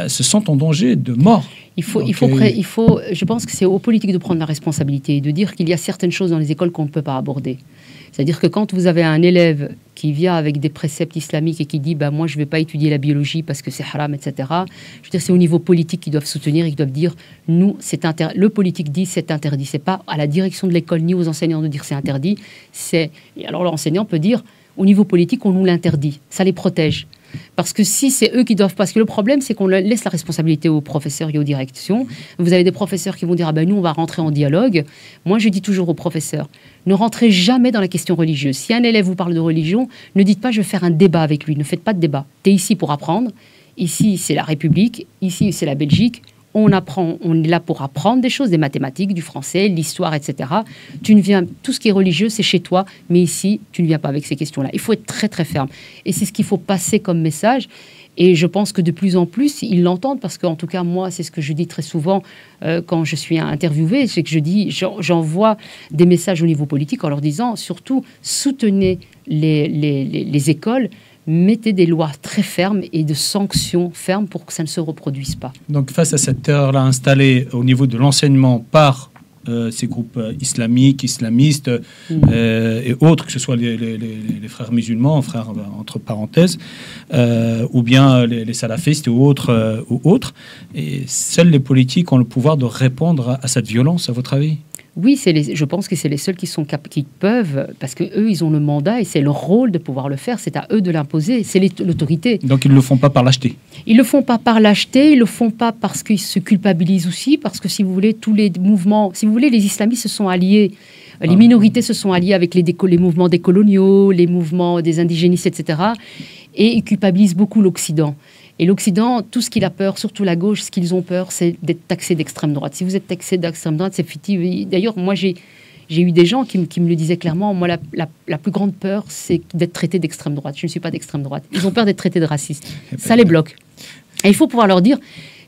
se sentent en danger de mort. Je pense que c'est aux politiques de prendre la responsabilité et de dire qu'il y a certaines choses dans les écoles qu'on ne peut pas aborder. C'est-à-dire que quand vous avez un élève qui vient avec des préceptes islamiques et qui dit moi je ne vais pas étudier la biologie parce que c'est haram, etc. Je veux dire, c'est au niveau politique qu'ils doivent soutenir, ils doivent dire le politique dit c'est interdit. C'est pas à la direction de l'école ni aux enseignants de dire c'est interdit. Et alors l'enseignant peut dire au niveau politique on nous l'interdit, ça les protège. Parce que si c'est eux qui doivent... Parce que le problème, c'est qu'on laisse la responsabilité aux professeurs et aux directions. Vous avez des professeurs qui vont dire nous, on va rentrer en dialogue. Moi, je dis toujours aux professeurs, ne rentrez jamais dans la question religieuse. Si un élève vous parle de religion, ne dites pas je vais faire un débat avec lui. Ne faites pas de débat. Tu es ici pour apprendre. Ici, c'est la République. Ici, c'est la Belgique. On est là pour apprendre des choses, des mathématiques, du français, l'histoire, etc. Tout ce qui est religieux, c'est chez toi, mais ici, tu ne viens pas avec ces questions-là. Il faut être très, très ferme. Et c'est ce qu'il faut passer comme message. Et je pense que de plus en plus, ils l'entendent, parce qu'en tout cas, moi, c'est ce que je dis très souvent quand je suis interviewée, c'est que j'envoie des messages au niveau politique en leur disant, surtout, soutenez les écoles, mettez des lois très fermes et de sanctions fermes pour que ça ne se reproduise pas. Donc face à cette terreur-là installée au niveau de l'enseignement par ces groupes islamistes et autres, que ce soit les frères musulmans, frères entre parenthèses, ou bien les salafistes ou autres, et seuls les politiques ont le pouvoir de répondre à cette violence, à votre avis? Oui, je pense que c'est les seuls qui peuvent, parce qu'eux, ils ont le mandat et c'est leur rôle de pouvoir le faire. C'est à eux de l'imposer, c'est l'autorité. Donc ils ne le font pas par lâcheté? Ils ne le font pas par lâcheté, ils ne le font pas parce qu'ils se culpabilisent aussi, parce que si vous voulez, tous les mouvements, si vous voulez, les islamistes se sont alliés, les minorités se sont alliées avec les mouvements décoloniaux, les mouvements des indigénistes, etc. Et ils culpabilisent beaucoup l'Occident. Et l'Occident, tout ce qu'il a peur, surtout la gauche, ce qu'ils ont peur, c'est d'être taxé d'extrême droite. Si vous êtes taxé d'extrême droite, c'est fictif. D'ailleurs, moi, j'ai eu des gens qui me le disaient clairement. Moi, la plus grande peur, c'est d'être traité d'extrême droite. Je ne suis pas d'extrême droite. Ils ont peur d'être traités de racistes. Ça les bloque. Et il faut pouvoir leur dire,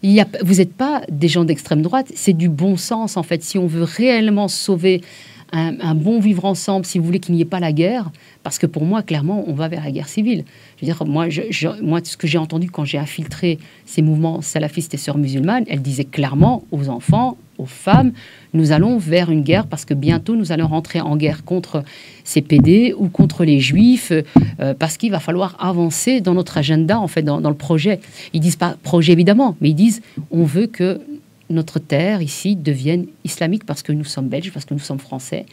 vous n'êtes pas des gens d'extrême droite, c'est du bon sens, en fait. Si on veut réellement sauver un bon vivre ensemble, si vous voulez qu'il n'y ait pas la guerre, parce que pour moi, clairement, on va vers la guerre civile. Je veux dire, moi, ce que j'ai entendu quand j'ai infiltré ces mouvements salafistes et sœurs musulmanes, elles disaient clairement aux enfants, aux femmes, nous allons vers une guerre parce que bientôt nous allons rentrer en guerre contre ces PD ou contre les juifs, parce qu'il va falloir avancer dans notre agenda, en fait, dans le projet. Ils disent pas projet évidemment, mais ils disent on veut que notre terre ici devienne islamique parce que nous sommes belges, parce que nous sommes français,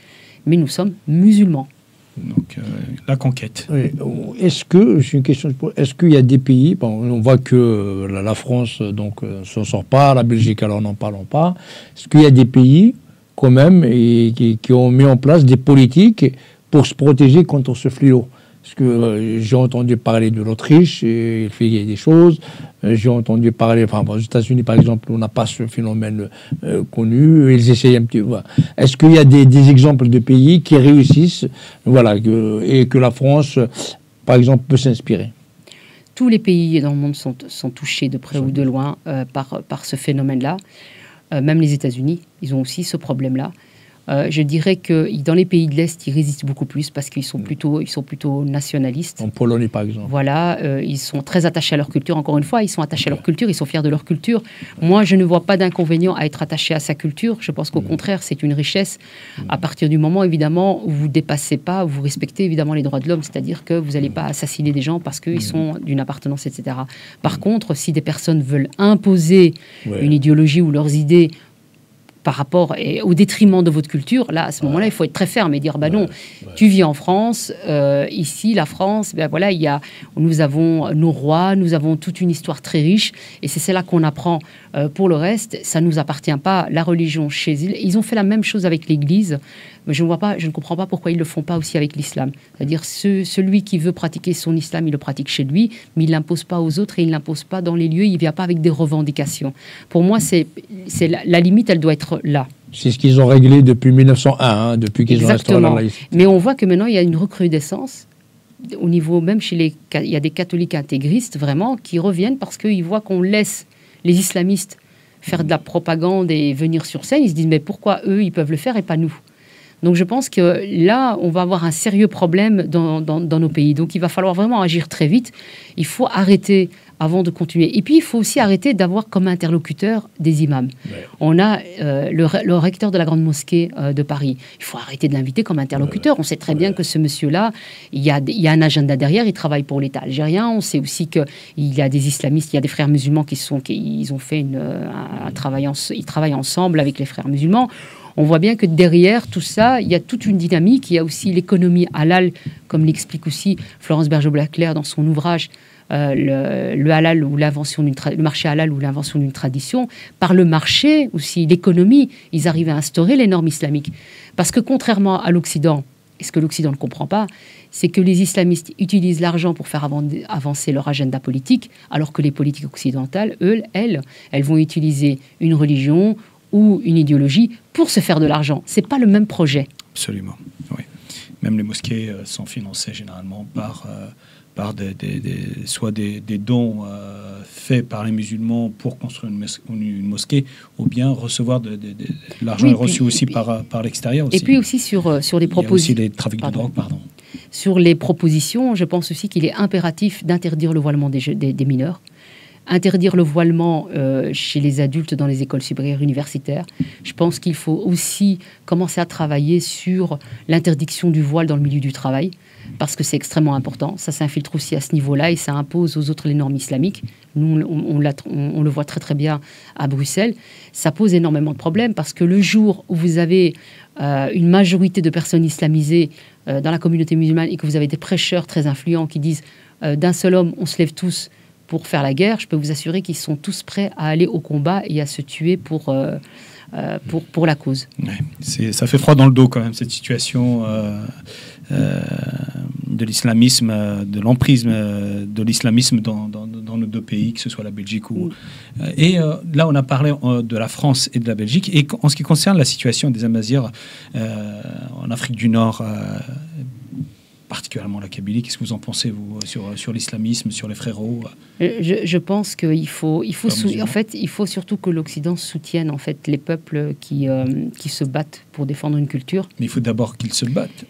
mais nous sommes musulmans. Donc la conquête. Oui. J'ai une question. Est-ce qu'il y a des pays, on voit que la France donc s'en sort pas, la Belgique alors n'en parlons pas. Est-ce qu'il y a des pays quand même qui ont mis en place des politiques pour se protéger contre ce fléau? Parce que j'ai entendu parler de l'Autriche, il fait des choses. J'ai entendu parler, aux États-Unis par exemple, on n'a pas ce phénomène connu. Ils essayent un petit peu. Voilà. Est-ce qu'il y a des exemples de pays qui réussissent, et que la France, par exemple, peut s'inspirer? Tous les pays dans le monde sont touchés de près ou de loin par ce phénomène-là. Même les États-Unis, ils ont aussi ce problème-là. Je dirais que dans les pays de l'Est, ils résistent beaucoup plus parce qu'ils sont plutôt nationalistes. En Pologne, par exemple. Voilà, ils sont très attachés à leur culture. Encore une fois, ils sont attachés à leur culture, ils sont fiers de leur culture. Moi, je ne vois pas d'inconvénient à être attaché à sa culture. Je pense qu'au contraire, c'est une richesse. À partir du moment, évidemment, où vous ne dépassez pas, où vous respectez évidemment les droits de l'homme, c'est-à-dire que vous n'allez pas assassiner des gens parce qu'ils sont d'une appartenance, etc. Par contre, si des personnes veulent imposer une idéologie ou leurs idées par rapport et au détriment de votre culture, là, à ce moment-là, il faut être très ferme et dire, bah non, tu vis en France, ici, la France, ben voilà, nous avons nos rois, nous avons toute une histoire très riche, et c'est celle-là qu'on apprend. Pour le reste, ça ne nous appartient pas, la religion chez eux. Ils ont fait la même chose avec l'Église, mais je ne comprends pas pourquoi ils ne le font pas aussi avec l'islam. C'est-à-dire, celui qui veut pratiquer son islam, il le pratique chez lui, mais il ne l'impose pas aux autres et il ne l'impose pas dans les lieux, il ne vient pas avec des revendications. Pour moi, c'est la limite, elle doit être là. C'est ce qu'ils ont réglé depuis 1901, depuis qu'ils ont instauré la laïcité. Mais on voit que maintenant, il y a une recrudescence au niveau, même il y a des catholiques intégristes, vraiment, qui reviennent parce qu'ils voient qu'on laisse les islamistes faire de la propagande et venir sur scène. Ils se disent, mais pourquoi eux, ils peuvent le faire et pas nous? Donc je pense que là, on va avoir un sérieux problème dans nos pays. Donc il va falloir vraiment agir très vite. Il faut arrêter avant de continuer. Et puis il faut aussi arrêter d'avoir comme interlocuteur des imams. Ouais. On a le recteur de la Grande Mosquée de Paris. Il faut arrêter de l'inviter comme interlocuteur. On sait très bien que ce monsieur-là, il y a un agenda derrière. Il travaille pour l'État algérien. On sait aussi qu'il y a des islamistes, il y a des frères musulmans ils ont fait un travail, ils travaillent ensemble avec les frères musulmans. On voit bien que derrière tout ça, il y a toute une dynamique. Il y a aussi l'économie halal, comme l'explique aussi Florence Bergeau-Blaclair dans son ouvrage le halal ou le marché halal ou l'invention d'une tradition. Par le marché aussi, l'économie, ils arrivent à instaurer les normes islamiques. Parce que contrairement à l'Occident, et ce que l'Occident ne comprend pas, c'est que les islamistes utilisent l'argent pour faire avancer leur agenda politique, alors que les politiques occidentales, elles vont utiliser une religion ou une idéologie pour se faire de l'argent. C'est pas le même projet. Absolument, oui. Même les mosquées sont financées généralement par soit des dons faits par les musulmans pour construire une mosquée, ou bien recevoir de l'argent est reçu aussi par l'extérieur. Aussi. Et puis aussi sur les propositions... Il y a aussi les trafics de drogue, pardon. Sur les propositions, je pense aussi qu'il est impératif d'interdire le voilement des mineurs. Interdire le voilement chez les adultes dans les écoles supérieures universitaires. Je pense qu'il faut aussi commencer à travailler sur l'interdiction du voile dans le milieu du travail, parce que c'est extrêmement important. Ça s'infiltre aussi à ce niveau-là et ça impose aux autres les normes islamiques. Nous, on le voit très très bien à Bruxelles. Ça pose énormément de problèmes parce que le jour où vous avez une majorité de personnes islamisées dans la communauté musulmane et que vous avez des prêcheurs très influents qui disent d'un seul homme, on se lève tous pour faire la guerre, je peux vous assurer qu'ils sont tous prêts à aller au combat et à se tuer pour la cause. Ouais, ça fait froid dans le dos quand même, cette situation de l'islamisme, de l'emprise de l'islamisme dans nos deux pays, que ce soit la Belgique ou... Et là, on a parlé de la France et de la Belgique. Et en ce qui concerne la situation des Amazirs en Afrique du Nord, particulièrement la Kabylie, qu'est-ce que vous en pensez, vous, sur l'islamisme, sur les frérots? Je pense qu'il faut surtout que l'Occident soutienne en fait, les peuples qui se battent pour défendre une culture. Mais il faut d'abord qu'ils se battent.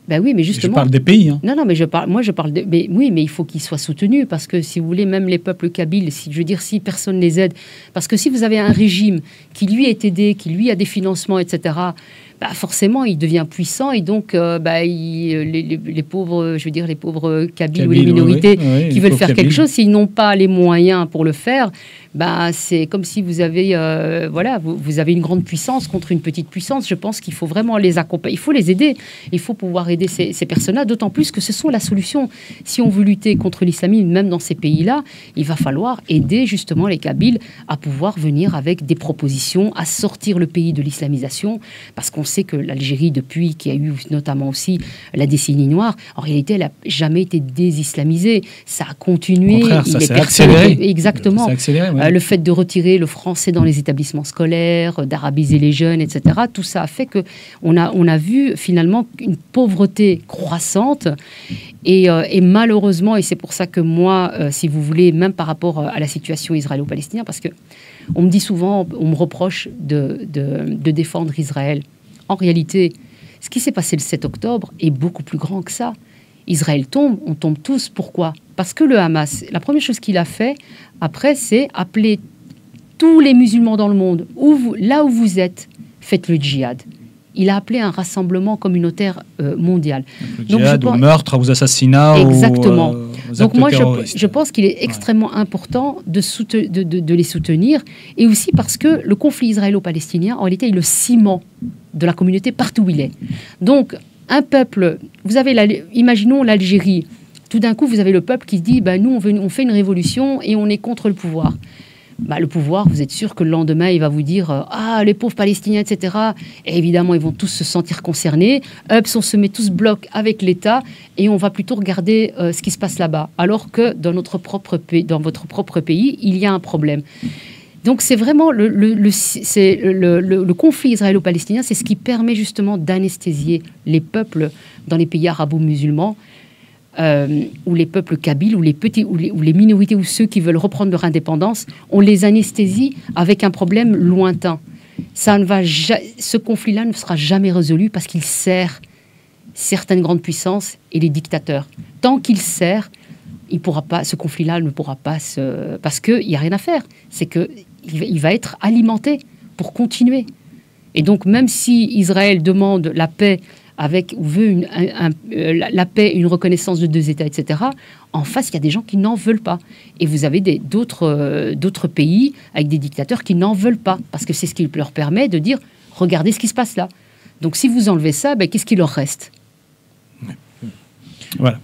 Ben oui, mais justement... Je parle des pays. Hein. Non, mais je parle de... Mais, oui, mais il faut qu'ils soient soutenus, parce que, si vous voulez, même les peuples kabyles, si personne ne les aide... Parce que si vous avez un régime qui, lui, est aidé, qui, lui, a des financements, etc., bah, forcément, il devient puissant, et donc, les pauvres, je veux dire, les pauvres kabyles ou les minorités qui veulent faire quelque chose, s'ils n'ont pas les moyens pour le faire, bah, c'est comme si vous avez, vous avez une grande puissance contre une petite puissance. Je pense qu'il faut vraiment les accompagner, il faut les aider, il faut pouvoir aider ces personnes-là, d'autant plus que ce sont la solution. Si on veut lutter contre l'islamisme, même dans ces pays-là, il va falloir aider justement les Kabyles à pouvoir venir avec des propositions, à sortir le pays de l'islamisation, parce qu'on sait que l'Algérie, depuis qu'il y a eu notamment aussi la décennie noire, en réalité, elle n'a jamais été désislamisée. Ça a continué. Au contraire, ça s'est accéléré. Exactement. Ça s'est accéléré, ouais. Le fait de retirer le français dans les établissements scolaires, d'arabiser les jeunes, etc., tout ça a fait qu'on a vu finalement une pauvreté croissante et malheureusement, et c'est pour ça que moi, si vous voulez, même par rapport à la situation israélo-palestinienne, parce que on me dit souvent, on me reproche de défendre Israël. En réalité, ce qui s'est passé le 7 octobre est beaucoup plus grand que ça. Israël tombe, on tombe tous. Pourquoi? Parce que le Hamas, la première chose qu'il a fait après, c'est appeler tous les musulmans dans le monde, là où vous êtes, faites le djihad. il a appelé un rassemblement communautaire mondial. Donc, djihad, aux meurtres, aux assassinats, exactement. aux donc moi, je pense qu'il est extrêmement important de les soutenir, et aussi parce que le conflit israélo-palestinien, en réalité, est le ciment de la communauté partout où il est. Donc, un peuple, imaginons l'Algérie, tout d'un coup, vous avez le peuple qui se dit, nous, on fait une révolution et on est contre le pouvoir. Le pouvoir, vous êtes sûr que le lendemain, il va vous dire les pauvres Palestiniens, etc. Et évidemment, ils vont tous se sentir concernés. On se met tous bloc avec l'État et on va plutôt regarder ce qui se passe là-bas. Alors que dans votre propre pays, il y a un problème. Donc, c'est vraiment le conflit israélo-palestinien, c'est ce qui permet justement d'anesthésier les peuples dans les pays arabo-musulmans. Ou les peuples kabyles, ou les minorités, ou ceux qui veulent reprendre leur indépendance, on les anesthésie avec un problème lointain. Ce conflit-là ne sera jamais résolu parce qu'il sert certaines grandes puissances et les dictateurs. Tant qu'il sert, ce conflit-là ne pourra pas parce qu'il n'y a rien à faire. C'est qu'il va être alimenté pour continuer. Et donc, même si Israël demande la paix ou veut la paix, une reconnaissance de 2 États, etc., en face, il y a des gens qui n'en veulent pas. Et vous avez d'autres pays avec des dictateurs qui n'en veulent pas, parce que c'est ce qui leur permet de dire « Regardez ce qui se passe là ». Donc, si vous enlevez ça, qu'est-ce qui leur reste ? Voilà.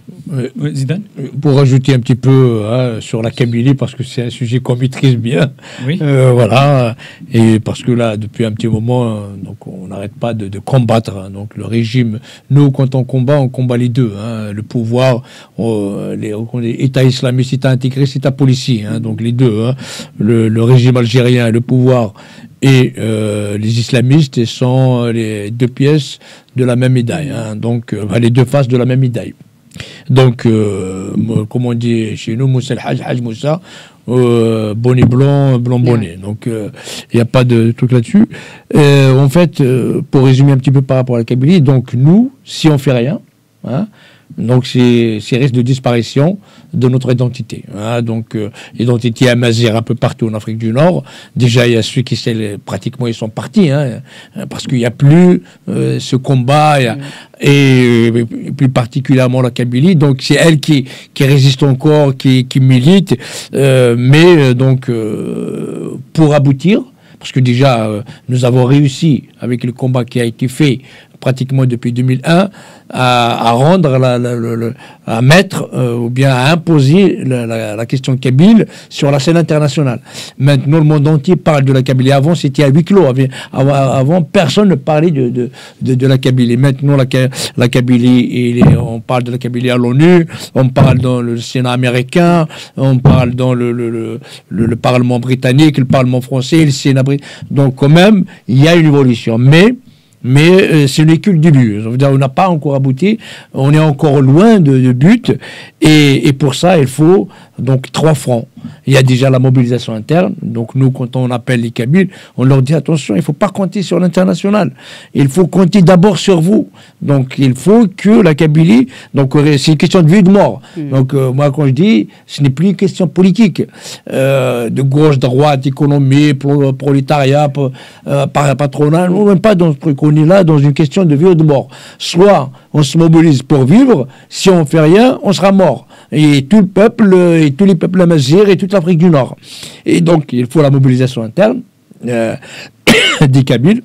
Zidane ? Pour rajouter un petit peu sur la Kabylie, parce que c'est un sujet qu'on maîtrise bien. Oui. Voilà. Et parce que là, depuis un petit moment, donc on n'arrête pas de combattre. Donc le régime, nous, quand on combat les deux. Le pouvoir, État islamiste, État intégré, État policier. Donc les deux. Le régime algérien, le pouvoir et les islamistes sont les 2 pièces de la même médaille. Donc les 2 faces de la même médaille. Donc, comme on dit chez nous, Moussa Haj Moussa, bonnet blanc, blanc bonnet. Donc, il n'y a pas de truc là-dessus. En fait, pour résumer un petit peu par rapport à la Kabylie, donc nous, si on fait rien, donc c'est risque de disparition de notre identité. Donc identité amazigh un peu partout en Afrique du Nord. Déjà il y a ceux qui pratiquement ils sont partis, parce qu'il n'y a plus ce combat et plus particulièrement la Kabylie. Donc c'est elle qui résiste encore, qui milite, mais donc pour aboutir. Parce que déjà, nous avons réussi, avec le combat qui a été fait pratiquement depuis 2001, à rendre, à mettre ou bien à imposer la question kabyle sur la scène internationale. Maintenant, le monde entier parle de la Kabylie. Avant, c'était à huis clos. Avant, personne ne parlait de la Kabylie. Maintenant, la Kabylie, on parle de la Kabylie à l'ONU, on parle dans le Sénat américain, on parle dans le Parlement britannique, le Parlement français, le Sénat britannique. Donc, quand même, il y a une évolution. Mais ce n'est que le début. On n'a pas encore abouti, on est encore loin de but, et pour ça, il faut donc 3 fronts. Il y a déjà la mobilisation interne. Donc nous, quand on appelle les Kabyles, on leur dit attention, il ne faut pas compter sur l'international. Il faut compter d'abord sur vous. Donc il faut que la Kabylie, donc c'est une question de vie ou de mort. Donc moi, quand je dis, ce n'est plus une question politique, de gauche, droite, économie, prolétariat, patronat, on n'est pas dans ce truc. On est là dans une question de vie ou de mort. Soit on se mobilise pour vivre, si on ne fait rien, on sera mort. Et tout le peuple, et tous les peuples amazigh et toute l'Afrique du Nord. Et donc, il faut la mobilisation interne des Kabyles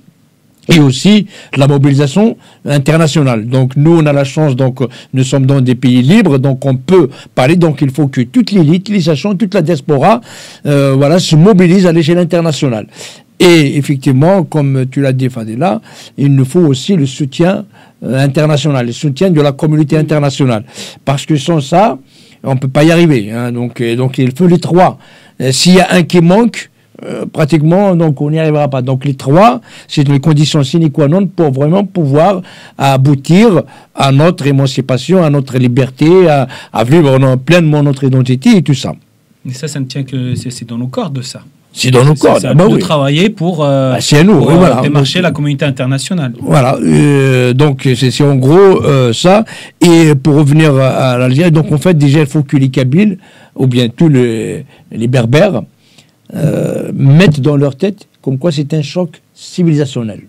et aussi la mobilisation internationale. Donc, nous, on a la chance, donc, nous sommes dans des pays libres, donc on peut parler. Donc, il faut que toute l'élite, les sachants, toute la diaspora, se mobilise à l'échelle internationale. Et effectivement, comme tu l'as dit, Fadila, il nous faut aussi le soutien international, le soutien de la communauté internationale. Parce que sans ça, on ne peut pas y arriver. Donc, il faut les 3. S'il y a un qui manque, pratiquement, donc on n'y arrivera pas. Donc les 3, c'est les conditions sine qua non pour vraiment pouvoir aboutir à notre émancipation, à notre liberté, à vivre pleinement notre identité et tout ça. Et ça ne tient que... C'est dans nos cordes, ça. C'est dans nos cordes. C'est à nous de travailler pour, démarcher la communauté internationale. Voilà. Donc, c'est en gros ça. Et pour revenir à l'Algérie, donc en fait, déjà, il faut que les Kabyles, ou bien tous les Berbères, mettent dans leur tête comme quoi c'est un choc civilisationnel.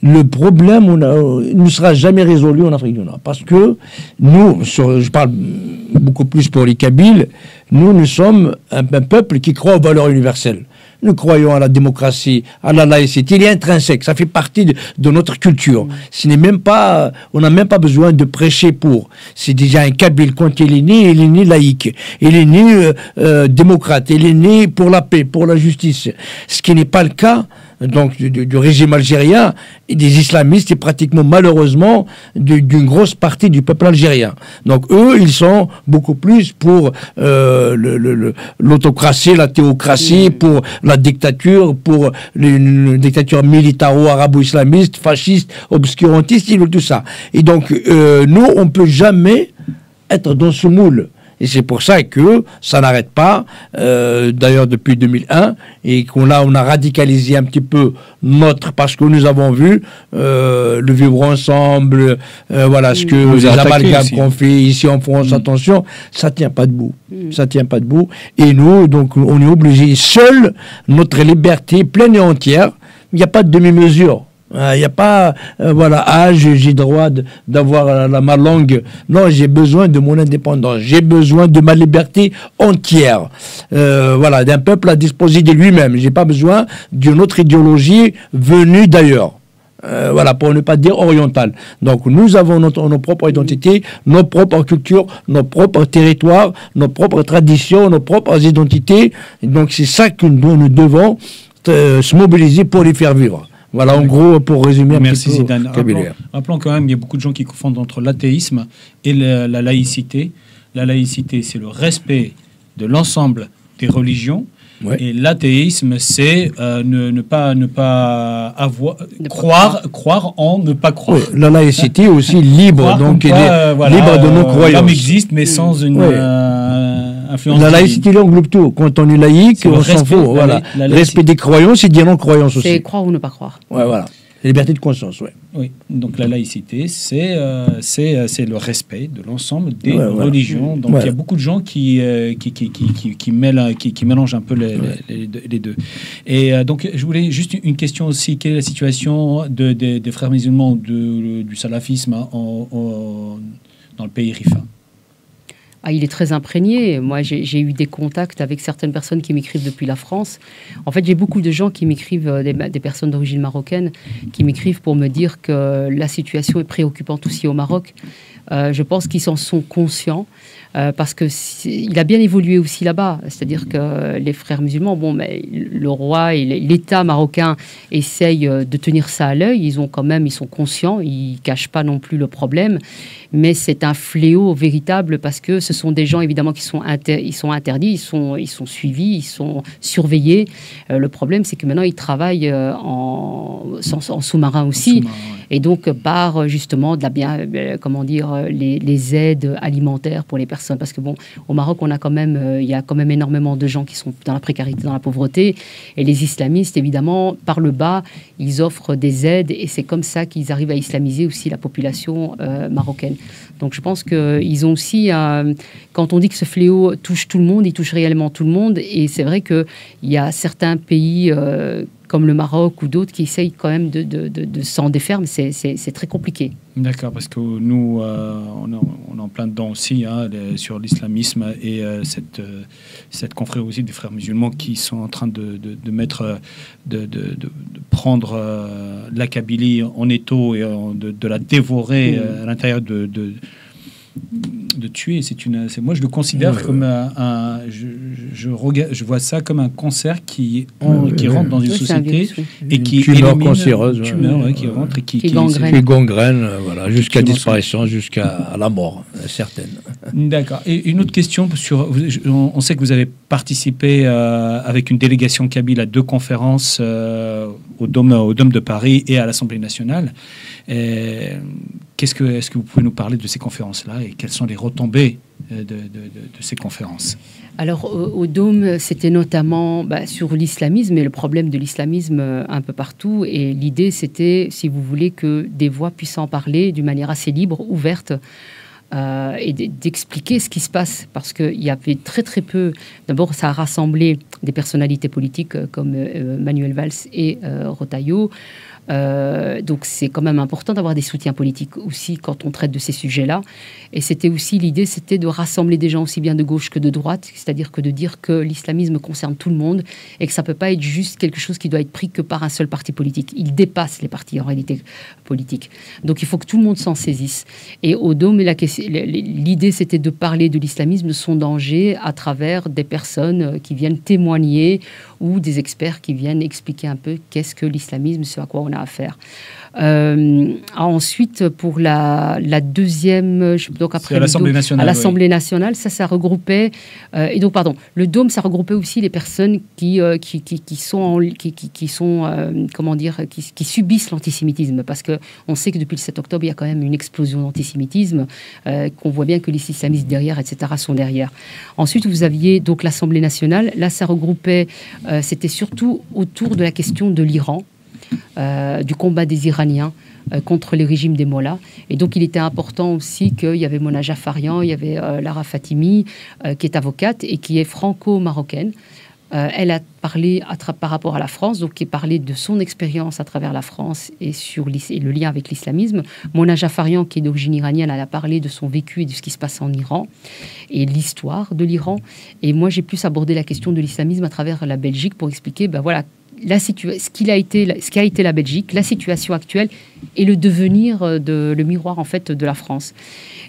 le problème ne sera jamais résolu en Afrique du Nord. Parce que nous, je parle beaucoup plus pour les Kabyles, nous sommes un peuple qui croit aux valeurs universelles. Nous croyons à la démocratie, à la laïcité. Il est intrinsèque, ça fait partie de notre culture. Ce n'est même pas, on n'a même pas besoin de prêcher pour. C'est déjà un Kabyle. Quand il est né laïque. Il est né démocrate. Il est né pour la paix, pour la justice. Ce qui n'est pas le cas donc du régime algérien et des islamistes et pratiquement malheureusement d'une grosse partie du peuple algérien. Donc eux, ils sont beaucoup plus pour l'autocratie, la théocratie, pour la dictature, pour une dictature militaro-arabo-islamiste, fasciste, obscurantiste, ils veulent tout ça. Et donc nous, on ne peut jamais être dans ce moule. Et c'est pour ça que ça n'arrête pas, d'ailleurs depuis 2001, et qu'on on a radicalisé un petit peu parce que nous avons vu le vivre ensemble, voilà ce que les amalgames qu'on fait ici en France, attention, ça tient pas debout. Ça tient pas debout. Et nous, donc, on est obligés, seule notre liberté pleine et entière, il n'y a pas de demi-mesure. Il n'y a pas, j'ai droit d'avoir ma langue. Non, j'ai besoin de mon indépendance. J'ai besoin de ma liberté entière. D'un peuple à disposer de lui-même. J'ai pas besoin d'une autre idéologie venue d'ailleurs. Pour ne pas dire orientale. Donc, nous avons nos propres identités, nos propres cultures, nos propres territoires, nos propres traditions, nos propres identités. Et donc, c'est ça que nous devons se mobiliser pour les faire vivre. Voilà, en gros, pour résumer un petit peu. Zidane. Rappelons quand même, il y a beaucoup de gens qui confondent entre l'athéisme et la laïcité. La laïcité, c'est le respect de l'ensemble des religions. Ouais. Et l'athéisme, c'est ne pas croire en ne pas croire. Oui, la laïcité est aussi libre, donc libre de nos croyances. L'homme existe, mais sans une influence. La laïcité englobe tout. Quand on est laïque, on s'en fout. Voilà. Respect des croyances et dire non-croyance aussi. C'est croire ou ne pas croire. Ouais, voilà. Liberté de conscience, oui. Oui, donc la laïcité, c'est le respect de l'ensemble des religions. Donc il y a beaucoup de gens qui mélangent un peu les deux. Et donc je voulais juste une question aussi. Quelle est la situation des frères musulmans du salafisme dans le pays rifain? Il est très imprégné. Moi, j'ai eu des contacts avec certaines personnes qui m'écrivent depuis la France. En fait, j'ai beaucoup de gens qui m'écrivent, des personnes d'origine marocaine, qui m'écrivent pour me dire que la situation est préoccupante aussi au Maroc. Je pense qu'ils s'en sont conscients parce qu'il a bien évolué aussi là-bas. C'est-à-dire que les frères musulmans, mais le roi et l'État marocain essayent de tenir ça à l'œil. Ils sont conscients, ils ne cachent pas non plus le problème. Mais c'est un fléau véritable parce que ce sont des gens évidemment qui sont interdits, ils sont suivis, ils sont surveillés. Le problème, c'est que maintenant ils travaillent en sous-marin aussi, et donc par justement les aides alimentaires pour les personnes. Parce que au Maroc, il y a quand même énormément de gens qui sont dans la précarité, dans la pauvreté, et les islamistes, évidemment, par le bas, ils offrent des aides, et c'est comme ça qu'ils arrivent à islamiser aussi la population marocaine. Donc je pense qu'ils ont aussi, quand on dit que ce fléau touche tout le monde, il touche réellement tout le monde. Et c'est vrai qu'il y a certains pays comme le Maroc ou d'autres qui essayent quand même de s'en défaire, mais c'est très compliqué. D'accord, parce que nous, on est en plein dedans aussi, sur l'islamisme et cette confrérie aussi des frères musulmans qui sont en train de prendre la Kabylie en étau et de la dévorer à l'intérieur de tuer. Moi, je le considère comme je vois ça comme un cancer qui rentre dans une société et qui tumeur cancéreuse, qui rentre et qui gangrène, jusqu'à disparition, jusqu'à la mort certaine. D'accord. Et une autre question on sait que vous avez participé avec une délégation kabyle à 2 conférences au Dôme de Paris et à l'Assemblée nationale. Est-ce que vous pouvez nous parler de ces conférences-là et quelles sont les retombées de ces conférences? Alors, au Dôme, c'était notamment sur l'islamisme et le problème de l'islamisme un peu partout. Et l'idée, c'était, si vous voulez, que des voix puissent en parler d'une manière assez libre, ouverte, et d'expliquer ce qui se passe. Parce qu'il y avait très, très peu... D'abord, ça a rassemblé des personnalités politiques comme Manuel Valls et Retailleau. Donc c'est quand même important d'avoir des soutiens politiques aussi quand on traite de ces sujets-là. Et c'était aussi l'idée, c'était de rassembler des gens aussi bien de gauche que de droite, c'est-à-dire que de dire que l'islamisme concerne tout le monde et que ça peut pas être juste quelque chose qui doit être pris que par un seul parti politique. Il dépasse les partis en réalité politiques. Donc il faut que tout le monde s'en saisisse. Et au Dôme, l'idée c'était de parler de l'islamisme, de son danger à travers des personnes qui viennent témoigner ou des experts qui viennent expliquer un peu qu'est-ce que l'islamisme, ce à quoi on a affaire. Ensuite, pour la deuxième, donc après à l'Assemblée nationale. À l'Assemblée nationale, ça regroupait. Et donc, pardon, le Dôme, ça regroupait aussi les personnes qui subissent l'antisémitisme, parce que on sait que depuis le 7 octobre, il y a quand même une explosion d'antisémitisme, qu'on voit bien que les islamistes derrière, etc., sont derrière. Ensuite, vous aviez donc l'Assemblée nationale. Là, ça regroupait. C'était surtout autour de la question de l'Iran. Du combat des Iraniens contre le régime des Mollahs. Et donc, il était important aussi qu'il y avait Mona Jafarian, il y avait Lara Fatimi, qui est avocate et qui est franco-marocaine. Elle a parlé par rapport à la France, donc qui a parlé de son expérience à travers la France et sur le lien avec l'islamisme. Mona Jafarian, qui est d'origine iranienne, elle a parlé de son vécu et de ce qui se passe en Iran et de l'histoire de l'Iran. Et moi, j'ai plus abordé la question de l'islamisme à travers la Belgique pour expliquer, voilà, ce qu'a été la Belgique, la situation actuelle et le devenir, le miroir en fait de la France.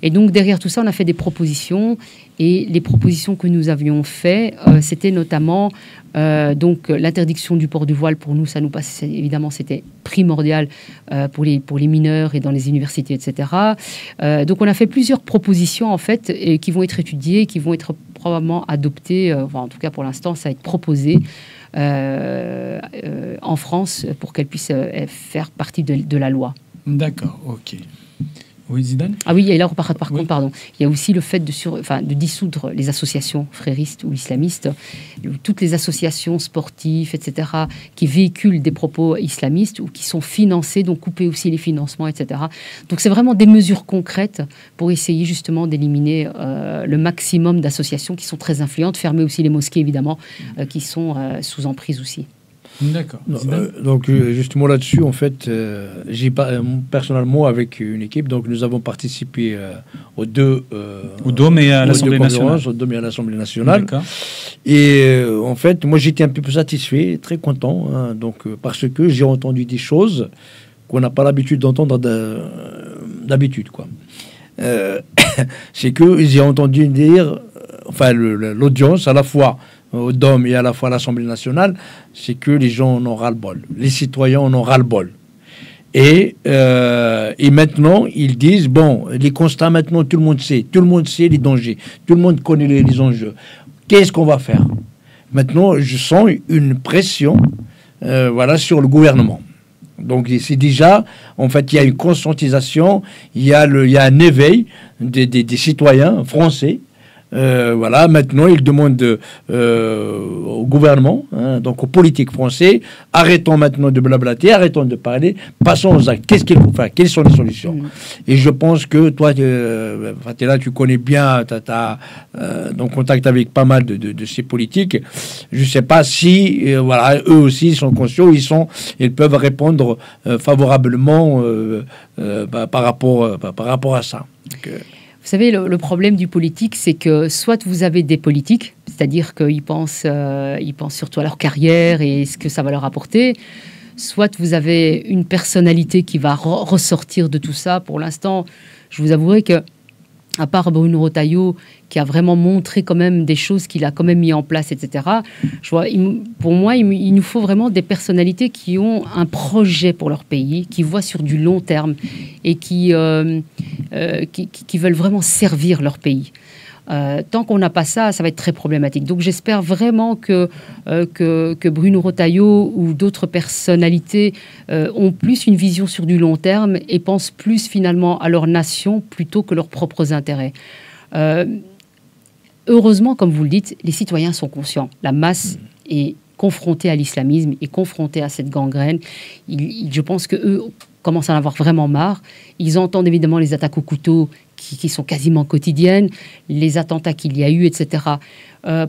Et donc derrière tout ça, on a fait des propositions, et les propositions que nous avions faites, c'était notamment donc l'interdiction du port du voile. Pour nous, ça nous passait évidemment, c'était primordial pour les mineurs et dans les universités, etc. Donc on a fait plusieurs propositions en fait qui vont être étudiées, qui vont être probablement adoptées. En tout cas pour l'instant, ça va être proposé. En France pour qu'elle puisse faire partie de la loi. D'accord, ok. Oui, Zidane. Ah oui, et là, par contre, pardon, il y a aussi le fait de dissoudre les associations fréristes ou islamistes, toutes les associations sportives, etc., qui véhiculent des propos islamistes ou qui sont financées, donc couper aussi les financements, etc. Donc c'est vraiment des mesures concrètes pour essayer justement d'éliminer le maximum d'associations qui sont très influentes, fermer aussi les mosquées, évidemment, qui sont sous emprise aussi. D'accord. Donc justement là-dessus, en fait, j'ai personnellement avec une équipe, donc nous avons participé aux deux au Dôme et à l'Assemblée nationale. Au Dôme et à l'Assemblée nationale. D'accord. Et en fait, moi j'étais un peu satisfait, très content, donc parce que j'ai entendu des choses qu'on n'a pas l'habitude d'entendre d'habitude, quoi. C'est que j'ai entendu dire, enfin l'audience à la fois au Dôme et à la fois à l'Assemblée nationale, c'est que les gens en ont ras-le-bol. Les citoyens en ont ras-le-bol. Et maintenant, ils disent, bon, les constats, maintenant, tout le monde sait les dangers, tout le monde connaît les enjeux. Qu'est-ce qu'on va faire? Maintenant, je sens une pression sur le gouvernement. Donc, c'est déjà, en fait, il y a une conscientisation, il y a un éveil des citoyens français. Maintenant, il demande au gouvernement, donc aux politiques français, arrêtons maintenant de blablater, arrêtons de parler, passons aux actes. Qu'est-ce qu'il faut faire? Quelles sont les solutions? Et je pense que toi, Fatila, tu connais bien, tu as donc contact avec pas mal de ces politiques. Je ne sais pas si, eux aussi, ils sont conscients, ils peuvent répondre favorablement par rapport à ça. Donc, vous savez, le problème du politique, c'est que soit vous avez des politiques, c'est-à-dire qu'ils pensent surtout à leur carrière et ce que ça va leur apporter, soit vous avez une personnalité qui va ressortir de tout ça. Pour l'instant, je vous avouerai que, à part Bruno Retailleau, qui a vraiment montré quand même des choses qu'il a quand même mis en place, etc. Pour moi, il nous faut vraiment des personnalités qui ont un projet pour leur pays, qui voient sur du long terme et qui veulent vraiment servir leur pays. Tant qu'on n'a pas ça, ça va être très problématique. Donc j'espère vraiment que Bruno Retailleau ou d'autres personnalités ont plus une vision sur du long terme et pensent plus finalement à leur nation plutôt que leurs propres intérêts. Heureusement, comme vous le dites, les citoyens sont conscients. La masse est confrontée à l'islamisme, est confrontée à cette gangrène. Je pense qu'eux commencent à en avoir vraiment marre. Ils entendent évidemment les attaques au couteau qui sont quasiment quotidiennes, les attentats qu'il y a eu, etc.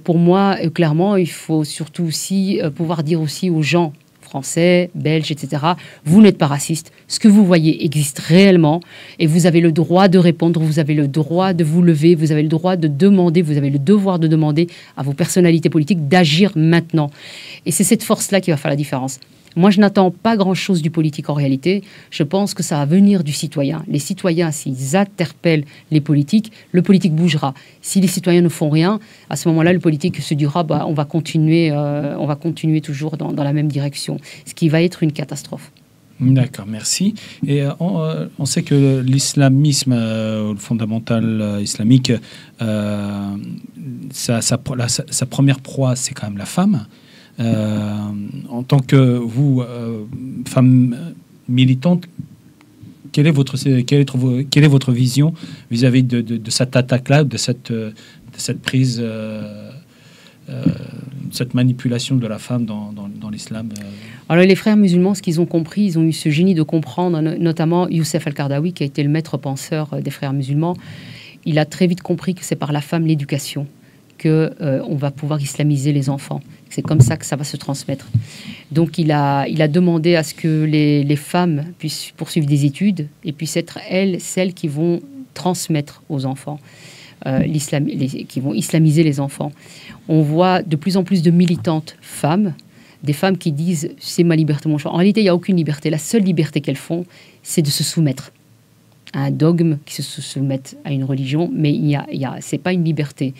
Pour moi, clairement, il faut surtout aussi pouvoir dire aussi aux gens français, belge, etc. Vous n'êtes pas raciste. Ce que vous voyez existe réellement et vous avez le droit de répondre, vous avez le droit de vous lever, vous avez le droit de demander, vous avez le devoir de demander à vos personnalités politiques d'agir maintenant. Et c'est cette force-là qui va faire la différence. Moi, je n'attends pas grand-chose du politique en réalité. Je pense que ça va venir du citoyen. Les citoyens, s'ils interpellent les politiques, le politique bougera. Si les citoyens ne font rien, à ce moment-là, le politique se dira on va continuer toujours dans la même direction, ce qui va être une catastrophe. D'accord, merci. Et on sait que l'islamisme, le fondamental islamique, sa première proie, c'est quand même la femme. En tant que vous, femme militante, quelle est votre vision vis-à-vis de cette attaque-là, de cette prise, cette manipulation de la femme dans l'islam? Alors les frères musulmans, ce qu'ils ont compris, ils ont eu ce génie de comprendre, notamment Youssef Al-Qaradawi, qui a été le maître penseur des frères musulmans. Il a très vite compris que c'est par la femme l'éducation qu'on va pouvoir islamiser les enfants. C'est comme ça que ça va se transmettre. Donc il a demandé à ce que les femmes puissent poursuivre des études et puissent être, elles, celles qui vont transmettre aux enfants, qui vont islamiser les enfants. On voit de plus en plus de militantes femmes, des femmes qui disent « c'est ma liberté, mon choix ». En réalité, il n'y a aucune liberté. La seule liberté qu'elles font, c'est de se soumettre à un dogme, qui se soumettent à une religion, mais c'est pas une liberté.